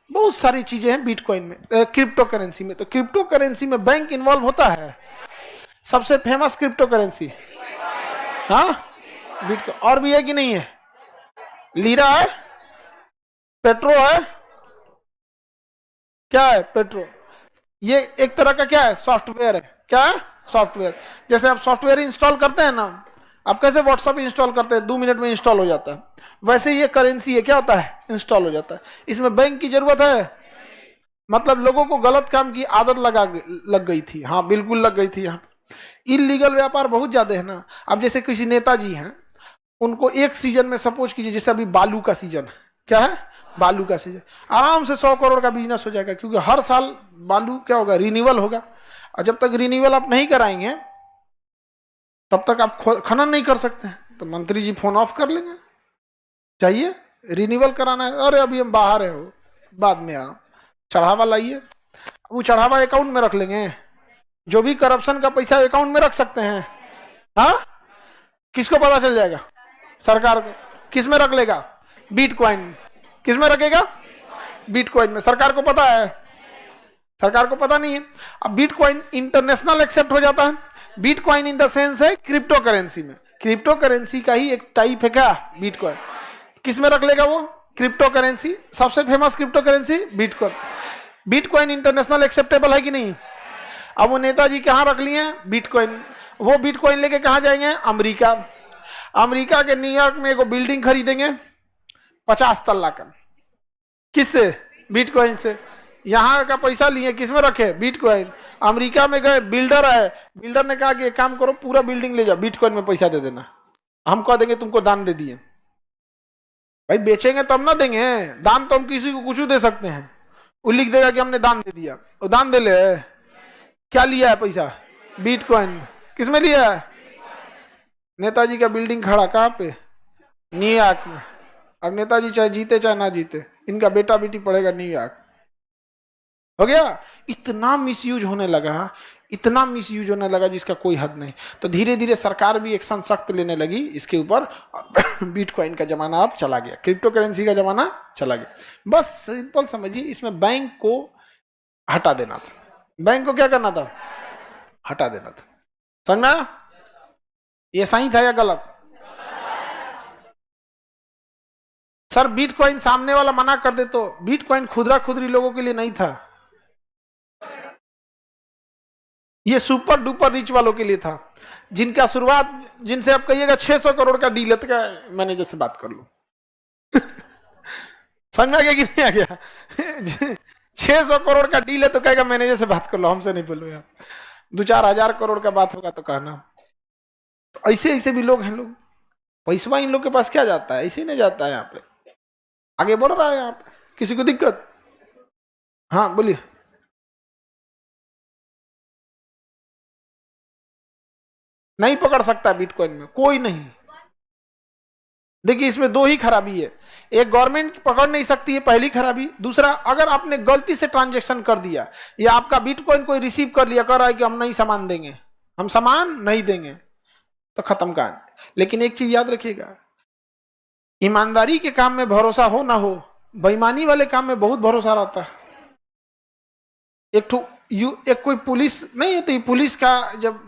बहुत सारी चीजें हैं बिटकॉइन में, क्रिप्टो करेंसी में। तो क्रिप्टो करेंसी में बैंक इन्वॉल्व होता है। सबसे फेमस क्रिप्टो करेंसी, हाँ, बिटकॉइन। और भी है कि नहीं है? लीरा है, पेट्रो है। क्या है पेट्रो? ये एक तरह का क्या है? सॉफ्टवेयर है। क्या है? सॉफ्टवेयर। जैसे आप सॉफ्टवेयर इंस्टॉल करते हैं ना, आप कैसे व्हाट्सएप इंस्टॉल करते हैं, 2 मिनट में इंस्टॉल हो जाता है, वैसे ये करेंसी है, क्या होता है? इंस्टॉल हो जाता है। इसमें बैंक की जरूरत है? मतलब लोगों को गलत काम की आदत लग गई थी। हाँ बिल्कुल लग गई थी। यहाँ इलीगल व्यापार बहुत ज्यादा है ना। अब जैसे किसी नेताजी हैं, उनको एक सीजन में, सपोज कीजिए जैसे अभी बालू का सीजन है, क्या है? बालू का सीजन, आराम से 100 करोड़ का बिजनेस हो जाएगा, क्योंकि हर साल बालू क्या होगा? रिन्यूअल होगा। और जब तक रिन्यूअल आप नहीं कराएंगे तब तक आप खनन नहीं कर सकते हैं। तो मंत्री जी फोन ऑफ कर लेंगे, चाहिए रिन्यूअल कराना है, अरे अभी हम बाहर है, हो बाद में आ रहा हूं, चढ़ावा लाइए। वो चढ़ावा अकाउंट में रख लेंगे, जो भी करप्शन का पैसा अकाउंट में रख सकते हैं। हाँ, किसको पता चल जाएगा? सरकार को। किस में रख लेगा? बिटकॉइन। किस में रखेगा? बिटकॉइन में। सरकार को पता है? सरकार को पता नहीं है। अब बिटकॉइन इंटरनेशनल एक्सेप्ट हो जाता है। बिटकॉइन इन द सेंस है क्रिप्टो करेंसी में, क्रिप्टो करेंसी का ही एक टाइप है क्या? बिटकॉइन। किस में रख लेगा वो? Crypto currency. सबसे famous crypto currency bitcoin. Bitcoin international acceptable है कि नहीं? अब वो नेताजी कहाँ रख लिए हैं? बिटकॉइन। वो बिटकॉइन लेके कहाँ जाएंगे? अमेरिका। अमेरिका के न्यूयॉर्क में एक बिल्डिंग खरीदेंगे 50 तल्ला का। किससे? बिटकॉइन से। यहां का पैसा लिए किसमें रखे? बिटकॉइन। अमेरिका में गए, बिल्डर है, बिल्डर ने कहा कि एक काम करो, पूरा बिल्डिंग ले जाओ, बिटकॉइन में पैसा दे देना, हम कह देंगे तुमको दान दे दिए। भाई बेचेंगे तब ना देंगे, दान तो हम किसी को कुछ दे सकते हैं। वो लिख देगा कि हमने दान दे दिया, वो दान दे ले। क्या लिया है पैसा? बिटकॉइन। किसमें लिया है? नेताजी का बिल्डिंग खड़ा कहाँ पे? न्यूयॉर्क में। अब नेताजी चाहे जीते चाहे ना जीते, इनका बेटा बेटी पढ़ेगा न्यूयॉर्क। हो गया। इतना मिसयूज होने लगा, इतना मिसयूज होने लगा जिसका कोई हद नहीं। तो धीरे धीरे सरकार भी एक्शन सख्त लेने लगी इसके ऊपर। बिटकॉइन का जमाना अब चला गया, क्रिप्टो करेंसी का जमाना चला गया। बस सिंपल समझिए, इसमें बैंक को हटा देना था। बैंक को क्या करना था? हटा देना था। समझ में आया? ये सही था या गलत? सर बिटकॉइन सामने वाला मना कर दे तो बिटकॉइन खुदरा खुदरी लोगों के लिए नहीं था, ये सुपर डुपर रिच वालों के लिए था, जिनका शुरुआत, जिनसे आप कहिएगा 600 करोड़ का डील है, तो मैनेजर से बात कर लो। समझ में आ गया कि नहीं आ गया? 600 करोड़ का डील है तो कहेगा मैनेजर से बात कर लो, हमसे नहीं बोलो यार। 2-4 हजार करोड़ का बात होगा तो कहना। तो ऐसे ऐसे भी लोग हैं। लोग पैसा इन लोग के पास क्या जाता है? ऐसे ही नहीं जाता है, यहाँ पे आगे बढ़ रहा है। यहाँ पे किसी को दिक्कत? हाँ बोलिए। नहीं पकड़ सकता बिटकॉइन में कोई नहीं। देखिए इसमें दो ही खराबी है, एक गवर्नमेंट पकड़ नहीं सकती है, पहली खराबी। दूसरा, अगर आपने गलती से ट्रांजैक्शन कर दिया या आपका बिटकॉइन कोई रिसीव कर लिया, कर रहा है कि हम नहीं सामान देंगे, हम सामान नहीं देंगे, तो खत्म कहानी। लेकिन एक चीज याद रखिएगा, ईमानदारी के काम में भरोसा हो ना हो, बेईमानी वाले काम में बहुत भरोसा रहता है। एक कोई पुलिस नहीं है, तो पुलिस का जब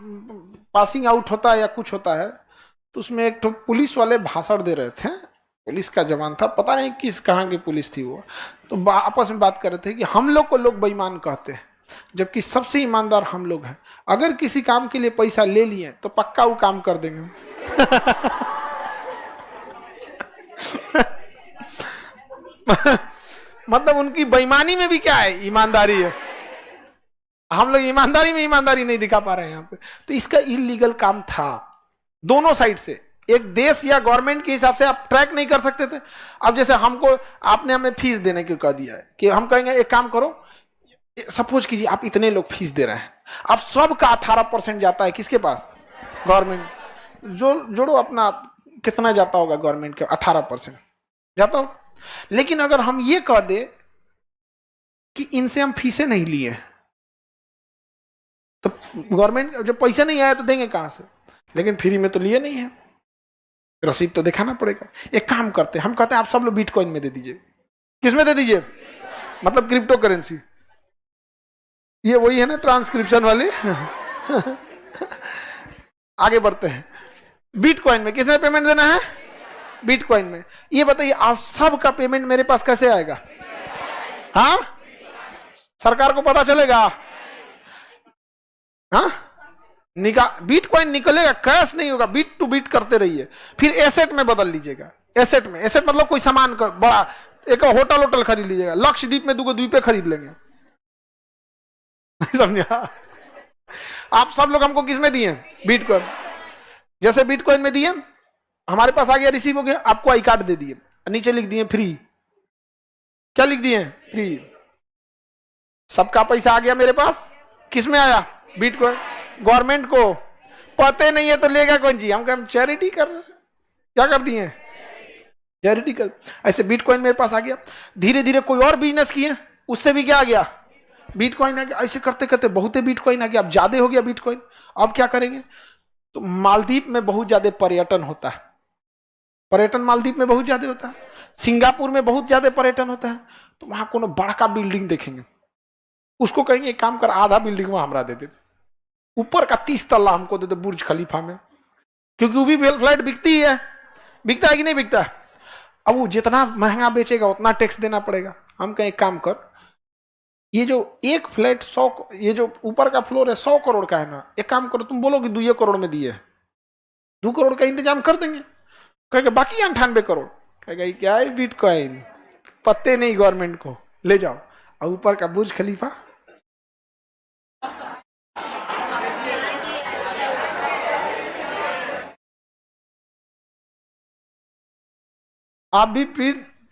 पासिंग आउट होता है या कुछ होता है, तो उसमें एक तो पुलिस वाले भाषण दे रहे थे, पुलिस का जवान था, पता नहीं किस कहाँ की पुलिस थी वो, तो आपस में बात कर रहे थे कि हम लोग को लोग बेईमान कहते हैं, जबकि सबसे ईमानदार हम लोग हैं। अगर किसी काम के लिए पैसा ले लिए तो पक्का वो काम कर देंगे। मतलब उनकी बेईमानी में भी क्या है? ईमानदारी है। हम लोग ईमानदारी में ईमानदारी नहीं दिखा पा रहे हैं यहाँ पे। तो इसका इलीगल काम था दोनों साइड से। एक देश या गवर्नमेंट के हिसाब से आप ट्रैक नहीं कर सकते थे। अब जैसे हमको, आपने हमें फीस देने क्यों कह दिया है कि हम कहेंगे एक काम करो, सपोज कीजिए आप इतने लोग फीस दे रहे हैं, अब सबका 18% जाता है किसके पास? गवर्नमेंट। जोड़ो अपना, कितना जाता होगा गवर्नमेंट के? 18% जाता होगा। लेकिन अगर हम ये कह दे कि इनसे हम फीसें नहीं लिए, तो गवर्नमेंट जब पैसा नहीं आया तो देंगे कहां से? लेकिन फ्री में तो लिए नहीं है, रसीद तो दिखाना पड़ेगा। एक काम करते हैं, हम कहते हैं आप सब लोग बिटकॉइन में दे दीजिए। किस में दे दीजिए? मतलब क्रिप्टो करेंसी। ये वही है ना ट्रांसक्रिप्शन वाली। आगे बढ़ते हैं। बिटकॉइन में किसने पेमेंट देना है? बिटकॉइन में। ये बताइए आप सबका पेमेंट मेरे पास कैसे आएगा? हाँ, सरकार को पता चलेगा? हाँ, बिटकॉइन निकलेगा, कैश नहीं होगा, बीट टू बीट करते रहिए, फिर एसेट में बदल लीजिएगा। एसेट में, एसेट मतलब कोई सामान का बड़ा, एक होटल खरीद लीजिएगा, लक्षद्वीप में 2 द्वीपें खरीद लेंगे। समझा? आप सब लोग हमको किस में दिए? बिटकॉइन। जैसे बिटकॉइन में दिए, हमारे पास आ गया, रिसीव हो गया, आपको आई कार्ड दे दिए, नीचे लिख दिए फ्री। क्या लिख दिए? फ्री। सबका पैसा आ गया मेरे पास, किस में आया? बिटकॉइन। गवर्नमेंट को पते नहीं है तो लेगा कौन जी? हम चैरिटी कर रहे हैं। क्या कर दिए? चैरिटी कर। ऐसे बिटकॉइन मेरे पास आ गया, धीरे धीरे कोई और बिजनेस किए, उससे भी क्या आ गया? बिटकॉइन आ गया। ऐसे करते करते बहुत बिटकॉइन आ गया, अब ज्यादा हो गया बिटकॉइन। अब क्या करेंगे? तो मालदीव में बहुत ज्यादा पर्यटन होता है, पर्यटन मालदीव में बहुत ज्यादा होता है, सिंगापुर में बहुत ज्यादा पर्यटन होता है। तो वहां कोनो बड़का बिल्डिंग देखेंगे, उसको कहेंगे एक काम कर, आधा बिल्डिंग वहां हमरा दे दे, ऊपर का 30 तल्ला हमको दे दे बुर्ज खलीफा में, क्योंकि वो भी फ्लाइट बिकती है। बिकता है कि नहीं बिकता? अब वो जितना महंगा बेचेगा उतना टैक्स देना पड़ेगा। हम कहें एक काम कर, ये जो एक फ्लैट 100, ये जो ऊपर का फ्लोर है 100 करोड़ का है ना, एक काम करो तुम बोलो कि 2 करोड़ में दिए, 2 करोड़ का इंतजाम कर देंगे। कहेगा बाकी 98 करोड़, कहेगा क्या है बिटकॉइन, पत्ते नहीं गवर्नमेंट को, ले जाओ। और ऊपर का बुर्ज खलीफा, आप भी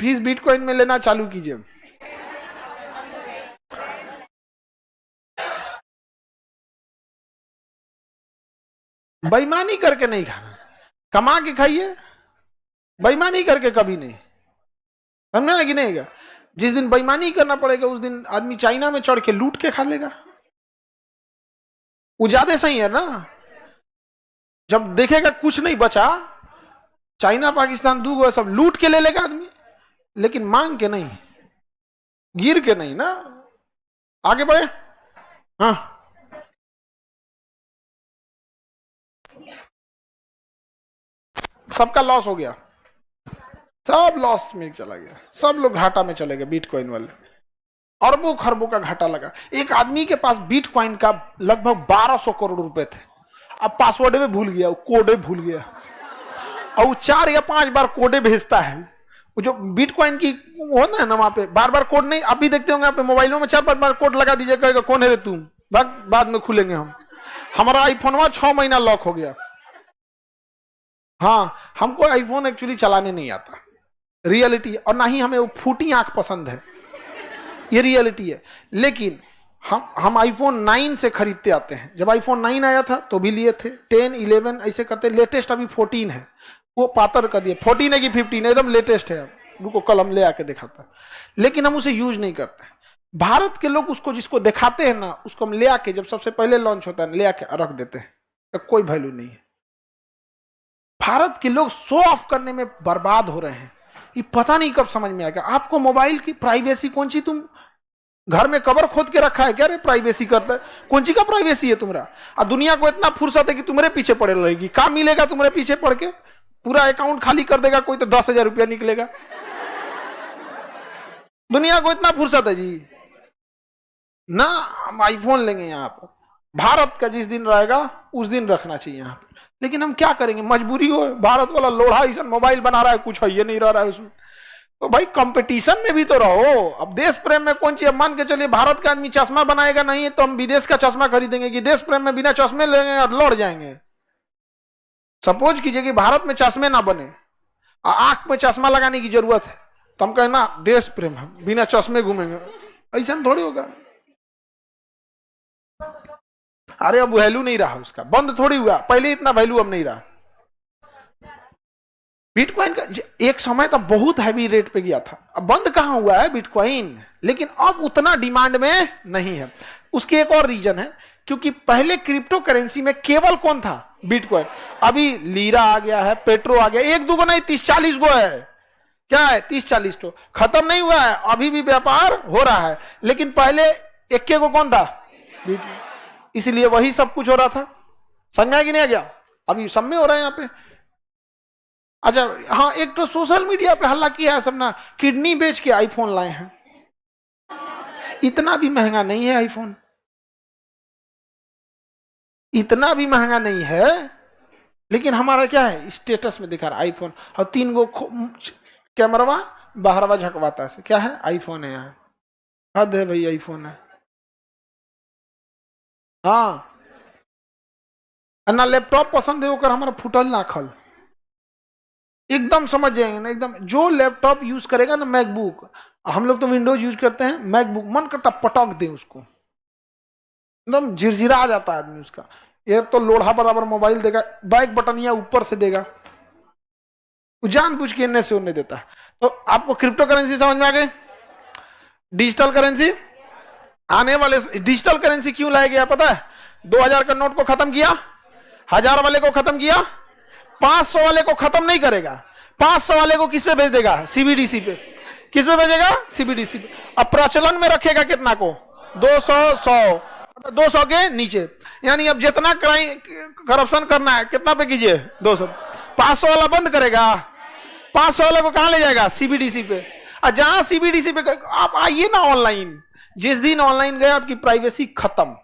फीस बिटकॉइन में लेना चालू कीजिए। बेईमानी करके नहीं खाना, कमा के खाइए, बेईमानी करके कभी नहीं। समझा कि नहीं? जिस दिन बेईमानी करना पड़ेगा उस दिन आदमी चाइना में चढ़ के लूट के खा लेगा। वो ज्यादा सही है ना, जब देखेगा कुछ नहीं बचा, चाइना पाकिस्तान दूगो सब लूट के ले लेगा आदमी, लेकिन मांग के नहीं, गिर के नहीं ना। आगे बढ़े। हाँ, सबका लॉस हो गया, सब लॉस में चला गया, सब लोग घाटा में चले गए। बिटकॉइन वाले अरबों खरबों का घाटा लगा। एक आदमी के पास बिटकॉइन का लगभग 1200 करोड़ रुपए थे। अब पासवर्ड भी भूल गया, कोड भूल गया, और 4 या 5 बार कोडे भेजता है। वो जो बिटकॉइन की होता है ना, वहां पे बार बार कोड नहीं, आप भी देखते होंगे आप मोबाइलों में 4-5 बार कोड लगा दीजिए, कहेगा कौन है रे तुम, बाद में खुलेंगे हम। हमारा आईफोन 6 महीना लॉक हो गया। हाँ, हमको आईफोन एक्चुअली चलाने नहीं आता, रियलिटी, और ना ही हमें वो फूटी आंख पसंद है, ये रियलिटी है। लेकिन हम आईफोन 9 से खरीदते आते हैं। जब आईफोन 9 आया था तो भी लिए थे, 10, 11 ऐसे करते। लेटेस्ट अभी 14 है, वो पातर कर दिए। 14 है कि 15 है, एकदम लेटेस्ट है। रुको कल हम ले आके दिखाता है, लेकिन हम उसे यूज नहीं करते। भारत के लोग उसको, जिसको दिखाते हैं ना, उसको हम ले आके, जब सबसे पहले लॉन्च होता है, ले आके रख देते हैं, तो कोई वैल्यू नहीं है। भारत के लोग शो ऑफ करने में बर्बाद हो रहे हैं, ये पता नहीं कब समझ में आएगा। आपको मोबाइल की प्राइवेसी कौन सी, तुम घर में कबर खोद के रखा है क्या रे? प्राइवेसी करता है, कौन सी का प्राइवेसी है तुम्हारा? और दुनिया को इतना फुर्सत है कि तुम्हारे पीछे पड़े रहेगी। काम मिलेगा तुम्हारे पीछे पड़ के, पूरा अकाउंट खाली कर देगा कोई, तो 10,000 रुपया निकलेगा। दुनिया को इतना फुर्सत है जी ना। हम आईफोन लेंगे यहाँ पर, भारत का जिस दिन रहेगा उस दिन रखना चाहिए यहाँ पर। लेकिन हम क्या करेंगे, मजबूरी हो। भारत वाला लोढ़ा ऐसा मोबाइल बना रहा है, कुछ है ये नहीं रह रहा है उसमें, तो भाई कंपटीशन में भी तो रहो। अब देश प्रेम में कौन चीज, मान के चलिए भारत का आदमी चश्मा बनाएगा नहीं, तो हम विदेश का चश्मा खरीदेंगे कि देश प्रेम में बिना चश्मे लेंगे और लौट जाएंगे। सपोज कीजिए कि भारत में चश्मे ना बने, आंख में चश्मा लगाने की जरूरत है, तो हम कहें ना देश प्रेम, हम बिना चश्मे घूमेंगे, ऐसा थोड़ी होगा। अरे अब वैल्यू नहीं रहा उसका, बंद थोड़ी हुआ, पहले इतना वैल्यू अब नहीं रहा। बिटकॉइन का एक समय तक बहुत हैवी रेट पे गया था, अब बंद कहां हुआ है बिटकॉइन, लेकिन अब उतना डिमांड में नहीं है। उसके एक और रीजन है, क्योंकि पहले क्रिप्टो करेंसी में केवल कौन था, बिटकॉइन। अभी लीरा आ गया है, पेट्रो आ गया, 1-2 गो नहीं 30-40 गो है। क्या है 30-40 तो खत्म नहीं हुआ है, अभी भी व्यापार हो रहा है। लेकिन पहले 1 को कौन था, इसलिए वही सब कुछ हो रहा था। समझ में कि नहीं आ गया? अभी सब में हो रहा है यहाँ पे। अच्छा हाँ, एक तो सोशल मीडिया पे हल्ला किया है सब ना, किडनी बेच के आईफोन लाए हैं। इतना भी महंगा नहीं है आईफोन, इतना भी महंगा नहीं है, लेकिन हमारा क्या है, स्टेटस में दिखा रहा आईफोन, और 3 गो कैमरा बाहरवा झकवाता है, क्या है, आईफोन है। यहाँ हद है भाई, आईफोन है। हाँ, ना लैपटॉप पसंद है होकर हमारा फुटल ना खल, एकदम समझ जाएंगे ना एकदम। जो लैपटॉप यूज करेगा ना, मैकबुक, हम लोग तो विंडोज यूज करते हैं, मैकबुक मन करता पटक दे उसको, एकदम झिरझिरा जाता है आदमी उसका। ये तो लोढ़ा बराबर मोबाइल देगा, बैक बटनिया ऊपर से देगा, जानबूझ के इन्ने से उन्ने देता है। तो आपको क्रिप्टो करेंसी समझ में आ गई? डिजिटल करेंसी आने वाले, डिजिटल करेंसी क्यों लाया गया पता है? 2000 का नोट को खत्म किया, 1000 वाले को खत्म किया, 500 वाले को खत्म नहीं करेगा। 500 वाले को किस पे भेज देगा, सीबीडीसी पे। किस पे भेजेगा, सीबीडीसी पे। अब प्रचलन में रखेगा कितना को, 200, 100, 200 के नीचे। यानी अब जितना करप्शन करना है कितना पे कीजिए, 200। 500 वाला बंद करेगा, 500 वाले को कहां ले जाएगा, सीबीडीसी पे। और जहां सीबीडीसी पे, आप आइए ना ऑनलाइन, जिस दिन ऑनलाइन गए आपकी प्राइवेसी खत्म।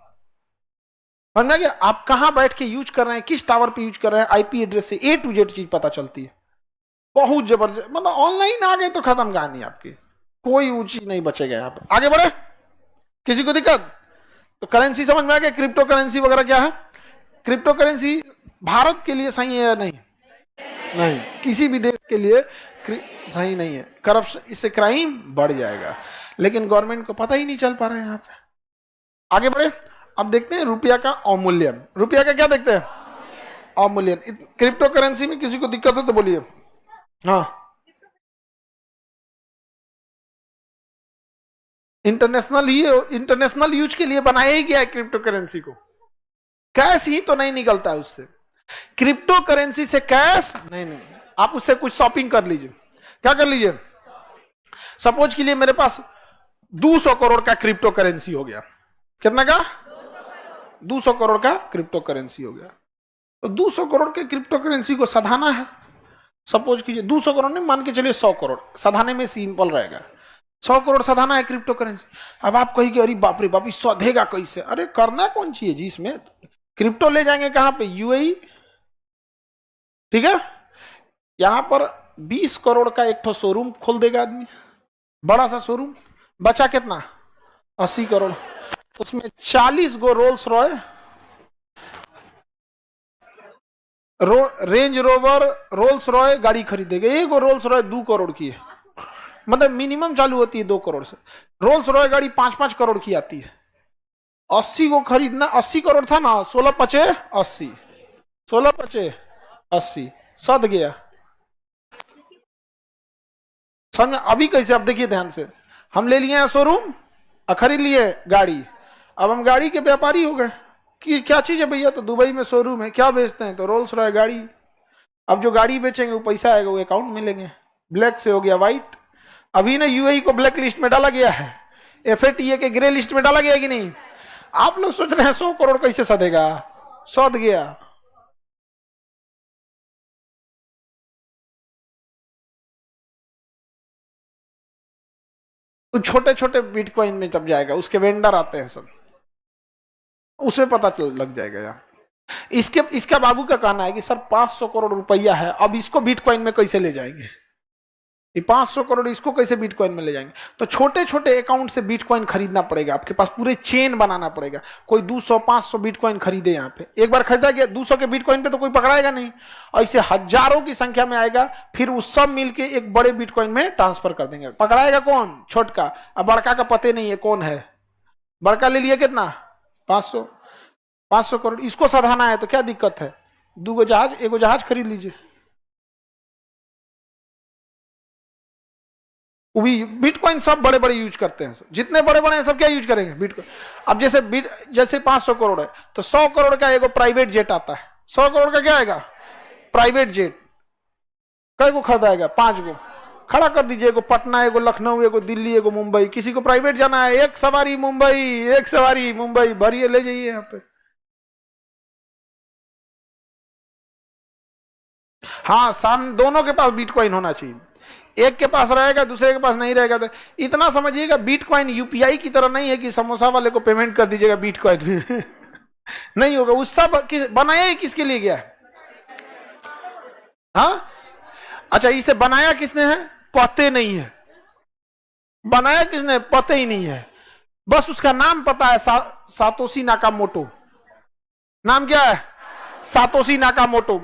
समझा गया? आप कहां बैठ के यूज कर रहे हैं, किस टावर पे यूज कर रहे हैं, आईपी एड्रेस से A to Z चीज पता चलती है। बहुत जबरदस्त, मतलब ऑनलाइन आ गए तो खत्म कहानी आपकी, कोई ऊंची नहीं बचेगा यहाँ पे। आगे बढ़े, किसी को दिक्कत? तो करेंसी समझ में आ गया, क्रिप्टो करेंसी वगैरह क्या है? क्रिप्टो करेंसी भारत के लिए सही है या नहीं? नहीं, किसी भी देश के लिए सही नहीं है। करप्शन, इससे क्राइम बढ़ जाएगा, लेकिन गवर्नमेंट को पता ही नहीं चल पा रहा है यहाँ पे। आगे बढ़े, अब देखते हैं रुपया का अवमूल्यन। रुपया का क्या देखते हैं? अवमूल्यन। क्रिप्टो करेंसी में किसी को दिक्कत है तो बोलिए। हाँ, इंटरनेशनल यूज के लिए बनाया ही गया है क्रिप्टो करेंसी को। कैश ही तो नहीं निकलता है उससे, क्रिप्टो करेंसी से कैश नहीं। आप उससे कुछ शॉपिंग कर लीजिए। क्या कर लीजिए? सपोज के लिए मेरे पास 200 करोड़ का क्रिप्टो करेंसी हो गया। कितना का? 200 करोड़ का क्रिप्टो करेंसी हो गया। तो 200 करोड़ के क्रिप्टो करेंसी को सधाना है। सपोज कीजिए 200 करोड़ नहीं, मान के चलिए 100 करोड़, सधाने में सिंपल रहेगा। 100 करोड़ सधाना है क्रिप्टो करेंसी। अब आप कहिए अरे बाप रे बाप, सधेगा कैसे? अरे करना कौन चाहिए जी इसमें? क्रिप्टो ले जाएंगे कहां पे? UAE, ठीक है। यहां पर 20 करोड़ का एक शोरूम खोल देगा आदमी, बड़ा सा शोरूम। बचा कितना? 80 करोड़। उसमें 40 गो Rolls Royce, Range Rover, Rolls Royce गाड़ी खरीदेगा। एक रोल्स रॉय 2 करोड़ की है, मतलब मिनिमम चालू होती है 2 करोड़ से। रोल्स रॉय गाड़ी 5-5 करोड़ की आती है। 80 को खरीदना, 80 करोड़ था ना, 16 पचे 80, 16 पचे 80, सद गया। समझ? अभी कैसे? अब देखिए ध्यान से, हम ले लिए शोरूम और खरीद लिए गाड़ी। अब हम गाड़ी के व्यापारी हो गए कि क्या चीज है भैया? तो दुबई में शोरूम है, क्या बेचते हैं? तो रोल्स रॉय गाड़ी। अब जो गाड़ी बेचेंगे वो पैसा आएगा, वो अकाउंट में लेंगे। ब्लैक से हो गया व्हाइट। अभी ना UAE को ब्लैक लिस्ट में डाला गया है, FATA के ग्रे लिस्ट में डाला गया कि नहीं? आप लोग सोच रहे हैं 100 करोड़ कैसे सधेगा? सध गया। तो छोटे छोटे बिटकॉइन में तब जाएगा, उसके वेंडर आते हैं सब, उसमें पता चल लग जाएगा यार। इसका बाबू का कहना है कि सर 500 करोड़ रुपया है, अब इसको बिटकॉइन में कैसे ले जाएंगे? ये 500 करोड़ इसको कैसे बिटकॉइन में ले जाएंगे? तो छोटे छोटे अकाउंट से बिटकॉइन खरीदना पड़ेगा, आपके पास पूरे चेन बनाना पड़ेगा। कोई 200-500 बिटकॉइन खरीदे, यहाँ पे एक बार खरीदा गया 200 के बिटकॉइन पे तो कोई पकड़ाएगा नहीं, ऐसे हजारों की संख्या में आएगा, फिर वो सब मिलके एक बड़े बिटकॉइन में ट्रांसफर कर देंगे। पकड़ाएगा कौन? छोटका। अब बड़का का पते नहीं है कौन है। बड़का ले लिया कितना? 500 करोड़। इसको सधाना है तो क्या दिक्कत है? 2 जहाज, 1 जहाज खरीद लीजिए। वो भी बिटकॉइन सब बड़े बड़े यूज करते हैं, जितने बड़े बड़े हैं सब क्या यूज करेंगे? बिटकॉइन। अब जैसे 500 करोड़ है तो 100 करोड़ का एगो प्राइवेट जेट आता है। 100 करोड़ का क्या आएगा? Private jet. कई को खरीदाएगा? 5 गो खड़ा कर दीजिए, एगो पटना, एगो लखनऊ, एगो दिल्ली, एगो मुंबई। किसी को प्राइवेट जाना है, एक सवारी मुंबई, एक सवारी मुंबई, भरिए ले जाइए यहाँ पे। हाँ, सामने दोनों के पास बिटकॉइन होना चाहिए। एक के पास रहेगा, दूसरे के पास नहीं रहेगा। तो इतना समझिएगा, बिटकॉइन UPI की तरह नहीं है कि समोसा वाले को पेमेंट कर दीजिएगा बिटकॉइन में नहीं होगा। उस सब बनाया ही किसके लिए गया है? हाँ, अच्छा, इसे बनाया किसने है? पते नहीं है। बनाया किसने? पते ही नहीं है, बस उसका नाम पता है, सातोशी नाकामोटो। नाम क्या है? Satoshi Nakamoto.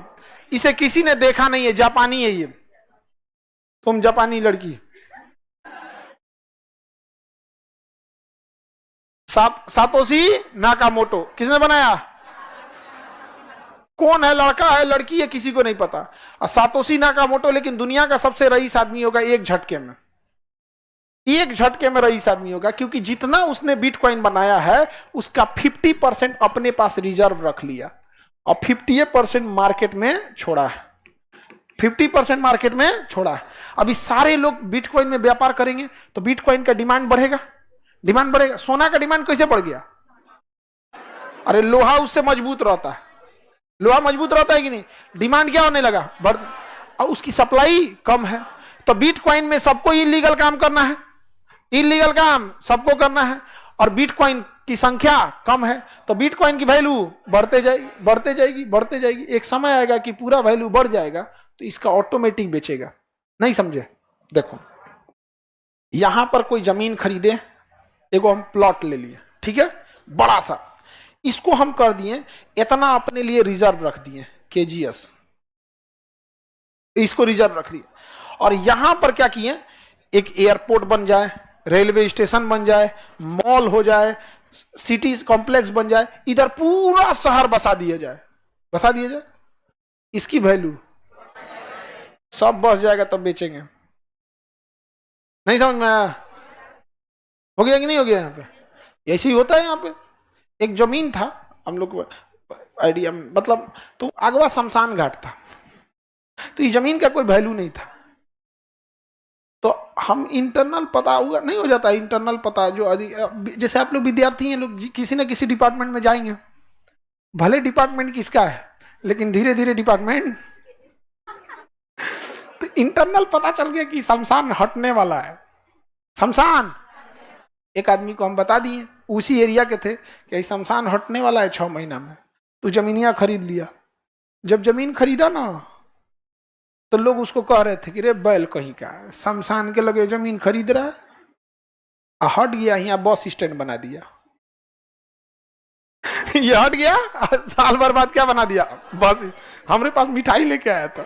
इसे किसी ने देखा नहीं है, जापानी है ये। तुम जापानी लड़की, सातोशी नाकामोटो किसने बनाया? कौन है? लड़का है, लड़की है, किसी को नहीं पता। और सातोशी नाकामोटो लेकिन दुनिया का सबसे रईस आदमी होगा एक झटके में। एक झटके में रईस आदमी होगा, क्योंकि जितना उसने बिटकॉइन बनाया है उसका 50% अपने पास रिजर्व रख लिया और 50% मार्केट में छोड़ा है। 50% मार्केट में छोड़ा है। अभी सारे लोग बिटकॉइन में व्यापार करेंगे तो बिटकॉइन का डिमांड बढ़ेगा। डिमांड बढ़ेगा। सोना का डिमांड कैसे बढ़ गया? अरे लोहा उससे मजबूत रहता है। लोहा मजबूत रहता है कि नहीं? डिमांड क्या होने लगा? बढ़। और उसकी सप्लाई कम है। तो बिटकॉइन में सबको इलीगल काम करना है, इलीगल काम सबको करना है और बिटकॉइन की संख्या कम है तो बिटकॉइन की वैल्यू बढ़ते जाएगी बढ़ते जाएगी बढ़ते जाएगी। एक समय आएगा कि पूरा वैल्यू बढ़ जाएगा तो इसका ऑटोमेटिक बेचेगा। नहीं समझे? देखो यहां पर कोई जमीन खरीदे, एगो हम प्लॉट ले लिए, ठीक है, बड़ा सा, इसको हम कर दिए इतना अपने लिए रिजर्व रख दिए केजीएस, इसको रिजर्व रख दिए और यहां पर क्या किए, एक एयरपोर्ट बन जाए, रेलवे स्टेशन बन जाए, मॉल हो जाए, सिटी कॉम्प्लेक्स बन जाए, इधर पूरा शहर बसा दिया जाए, इसकी वैल्यू सब बस जाएगा तब बेचेंगे। नहीं समझ में आया? हो गया कि नहीं हो गया? यहाँ पे ऐसे ही होता है। यहाँ पे एक जमीन था हम लोग आइडिया मतलब, तो आगवा शमशान घाट था, तो ये जमीन का कोई वैल्यू नहीं था, तो हम इंटरनल पता हुआ नहीं हो जाता, इंटरनल पता जो जैसे आप लोग विद्यार्थी हैं, लोग किसी ना किसी डिपार्टमेंट में जाएंगे, भले डिपार्टमेंट किसका है लेकिन धीरे धीरे डिपार्टमेंट, तो इंटरनल पता चल गया कि शमशान हटने वाला है। शमशान एक आदमी को हम बता दिए, उसी एरिया के थे कि शमशान हटने वाला है 6 महीना में, तो जमीनिया खरीद लिया। जब जमीन खरीदा ना तो लोग उसको कह रहे थे कि रे बैल कहीं का, शमशान के लगे जमीन खरीद रहा है, हट गया, यहाँ बस स्टैंड बना दिया। ये हट गया, साल भर बाद क्या बना दिया, बस। हमारे पास मिठाई लेके आया था,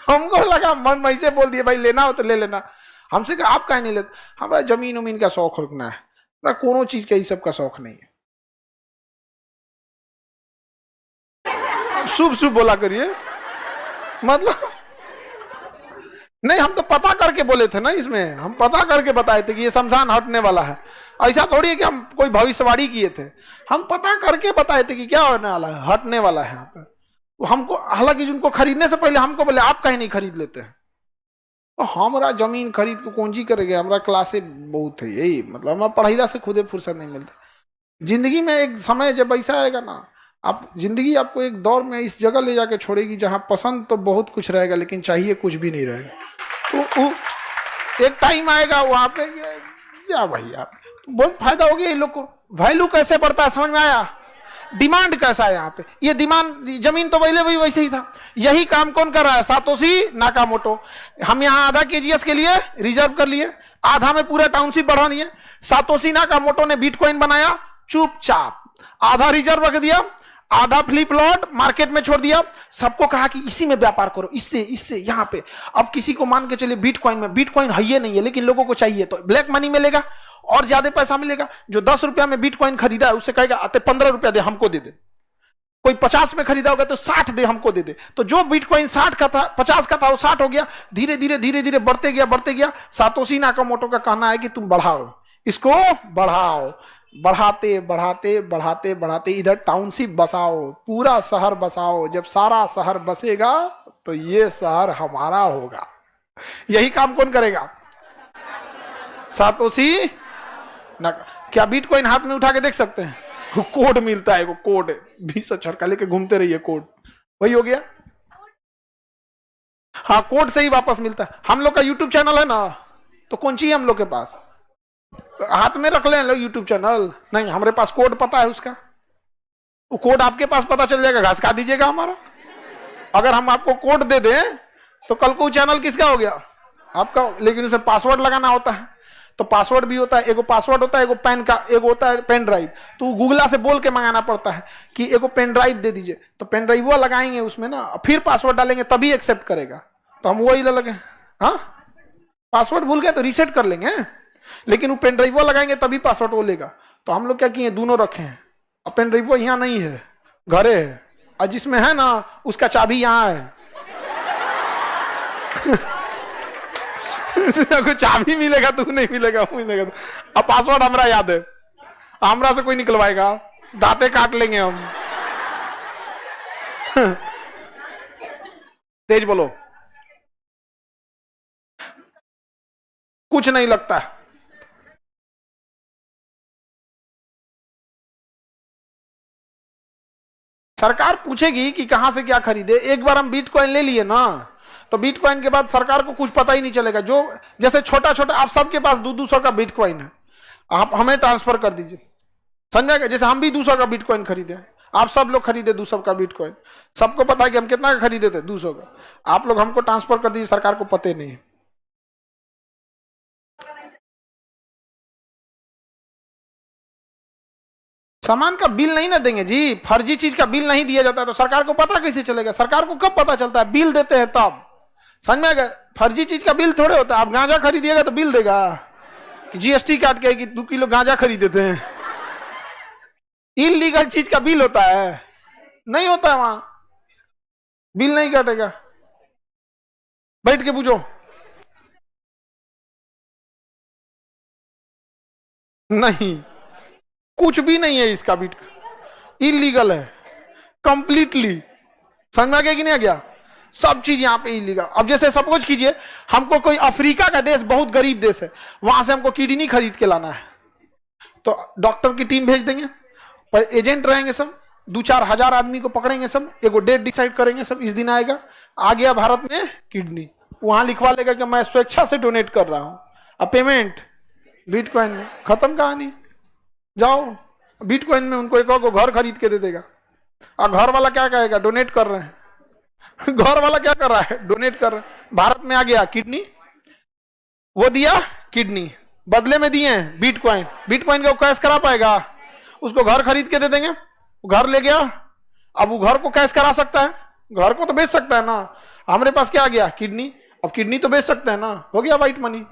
हमको लगा, मन में से बोल दिया भाई लेना हो तो ले लेना। हमसे कहा आप काहे नहीं लेते? हमारा जमीन उमीन का शौक रखना है, हमारा कोनो चीज का ये सब का शौक नहीं है। शुभ शुभ बोला करिए, मतलब नहीं, हम तो पता करके बोले थे ना, इसमें हम पता करके बताए थे कि ये शमशान हटने वाला है। ऐसा थोड़ी है कि हम कोई भविष्यवाणी किए थे, हम पता करके बताए थे कि क्या होने वाला है, हटने वाला है यहाँ पे। तो हमको, हालांकि जिनको खरीदने से पहले हमको बोले आप कहीं नहीं खरीद लेते हैं, तो हमारा जमीन खरीद को कौन जी करेंगे, हमारा क्लासे बहुत है, यही मतलब हमारा पढ़ाई से खुदे फुर्सत नहीं मिलता। जिंदगी में एक समय जब ऐसा आएगा ना, आप जिंदगी आपको एक दौर में इस जगह ले जाके छोड़ेगी जहां पसंद तो बहुत कुछ रहेगा लेकिन चाहिए कुछ भी नहीं रहेगा। तो एक टाइम आएगा वहां पे क्या भाई आप, तो बहुत फायदा हो गया इन लोग को। वैल्यू कैसे बढ़ता है समझ में आया? डिमांड कैसा है यहाँ पे, ये डिमांड, जमीन तो पहले भी वैसे ही था। यही काम कौन कर रहा है? Satoshi Nakamoto. हम यहाँ आधा केजीएस के लिए रिजर्व कर लिए, आधा में पूरा टाउनशिप बढ़ा दिए। सातोशी नाकामोटो ने बिटकॉइन बनाया चुपचाप, आधा रिजर्व रख दिया, आधा फ्लिप लॉट मार्केट में छोड़ दिया, सबको कहा कि इसी में व्यापार करो, इससे इससे यहाँ पे। अब किसी को मान के चलिए बिटकॉइन में, बिटकॉइन है ये नहीं है लेकिन लोगों को चाहिए, तो ब्लैक मनी मिलेगा और ज्यादा पैसा मिलेगा। जो 10 रुपया में बिटकॉइन खरीदा है उससे कहेगा आते 15 रुपया दे, हमको दे दे। कोई 50 में खरीदा होगा तो 60 दे, हमको दे दे। तो जो बिटकॉइन 60 का था, 50 का था, वो 60 हो गया। धीरे धीरे धीरे धीरे बढ़ते गया। सातोशी नाकामोटो का कहना है कि तुम बढ़ाओ इसको, बढ़ाओ, बढ़ाते बढ़ाते बढ़ाते बढ़ाते इधर टाउनशिप बसाओ, पूरा शहर बसाओ। जब सारा शहर बसेगा तो ये शहर हमारा होगा। यही काम कौन करेगा? सातोशी ना। क्या बिटकॉइन हाथ में उठा के देख सकते हैं? कोड मिलता है, वो कोड 20 अक्षर का लेके घूमते रहिए, कोड वही हो गया। हाँ, कोड से ही वापस मिलता है। हम लोग का यूट्यूब चैनल है ना, तो कौन चाहिए हम लोग के पास? हाथ में रख लें लोग यूट्यूब चैनल, नहीं हमारे पास कोड पता है उसका, वो कोड आपके पास पता चल जाएगा, घास खा दीजिएगा हमारा। अगर हम आपको कोड दे दें तो कल को चैनल किसका हो गया? आपका। लेकिन उसे पासवर्ड लगाना होता है, तो पासवर्ड भी होता है, एगो पासवर्ड होता है, एगो पेन का, एगो होता है पेन ड्राइव। तो गूगला से बोल के मंगाना पड़ता है कि एगो पेन ड्राइव दे दीजिए, तो पेन ड्राइव वो लगाएंगे उसमें ना, फिर पासवर्ड डालेंगे तभी एक्सेप्ट करेगा। तो हम वही लगे, हाँ पासवर्ड भूल गए तो रीसेट कर लेंगे, लेकिन वो पेन ड्राइव वो लगाएंगे तभी पासवर्ड वो लेगा। तो हम लोग क्या किए, दोनों रखे हैं। अब पेन ड्राइव वो यहाँ नहीं है, घरे है, और जिसमें है ना उसका चाबी यहाँ है। चाबी मिलेगा तू नहीं मिलेगा, वो मिलेगा। अब पासवर्ड हमरा याद है, हमरा से कोई निकलवाएगा, दांते काट लेंगे हम। तेज बोलो। कुछ नहीं लगता। सरकार पूछेगी कि कहां से क्या खरीदे। एक बार हम बिटकॉइन ले लिए ना, तो बिटकॉइन के बाद सरकार को कुछ पता ही नहीं चलेगा। जो जैसे छोटा छोटा, आप सबके पास 200 का बिटकॉइन है, आप हमें ट्रांसफर कर दीजिए, समझा गया? जैसे हम भी 200 का बिटकॉइन खरीदे, आप सब लोग खरीदे 200 का बिटकॉइन, सबको पता है कि हम कितना का खरीदे थे, 200 का। आप लोग हमको ट्रांसफर कर दीजिए, सरकार को पता नहीं है। सामान का बिल नहीं ना देंगे जी, फर्जी चीज का बिल नहीं दिया जाता तो सरकार को पता कैसे चलेगा? सरकार को कब पता चलता है? बिल देते हैं तब, समझ में आ गया? फर्जी चीज का बिल थोड़े होता है। आप गांजा खरीदिएगा तो बिल देगा, जीएसटी काट के कि 2 किलो गांजा खरीदते हैं। इलीगल चीज का बिल होता है? नहीं होता है, वहां बिल नहीं काटेगा। बैठ के पूछो। नहीं, कुछ भी नहीं है इसका, बिट इलीगल है कंप्लीटली। समझ में आ गया कि नहीं आ गया? सब चीज यहाँ पे इलीगल। अब जैसे सपोज कीजिए हमको कोई अफ्रीका का देश, बहुत गरीब देश है, वहां से हमको किडनी खरीद के लाना है, तो डॉक्टर की टीम भेज देंगे, पर एजेंट रहेंगे सब, 2-4 हजार आदमी को पकड़ेंगे सब, एगो डेट डिसाइड करेंगे सब, इस दिन आएगा, आ गया भारत में किडनी, वहां लिखवा लेगा कि मैं स्वेच्छा से डोनेट कर रहा हूं, अब पेमेंट बिटकॉइन में, खत्म कहानी। जाओ बिटकॉइन में उनको एक और घर खरीद के दे देगा। और घर वाला क्या कहेगा? डोनेट कर रहे हैं। घर वाला क्या कर रहा है? डोनेट कर रहे हैं। भारत में आ गया किडनी, वो दिया किडनी, बदले में दिए हैं बिटकॉइन, बिटकॉइन का कैश करा पाएगा? उसको घर खरीद के दे देंगे, घर ले गया, अब वो घर को कैश करा सकता है? घर को तो बेच सकता है ना। हमारे पास क्या आ गया? किडनी, अब किडनी तो बेच सकते हैं ना, हो गया वाइट मनी।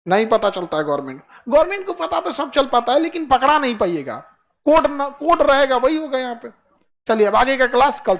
नहीं पता चलता है गवर्नमेंट को पता तो सब चल पाता है, लेकिन पकड़ा नहीं पाइएगा। कोड रहेगा, वही होगा यहाँ पे। चलिए अब आगे का क्लास कल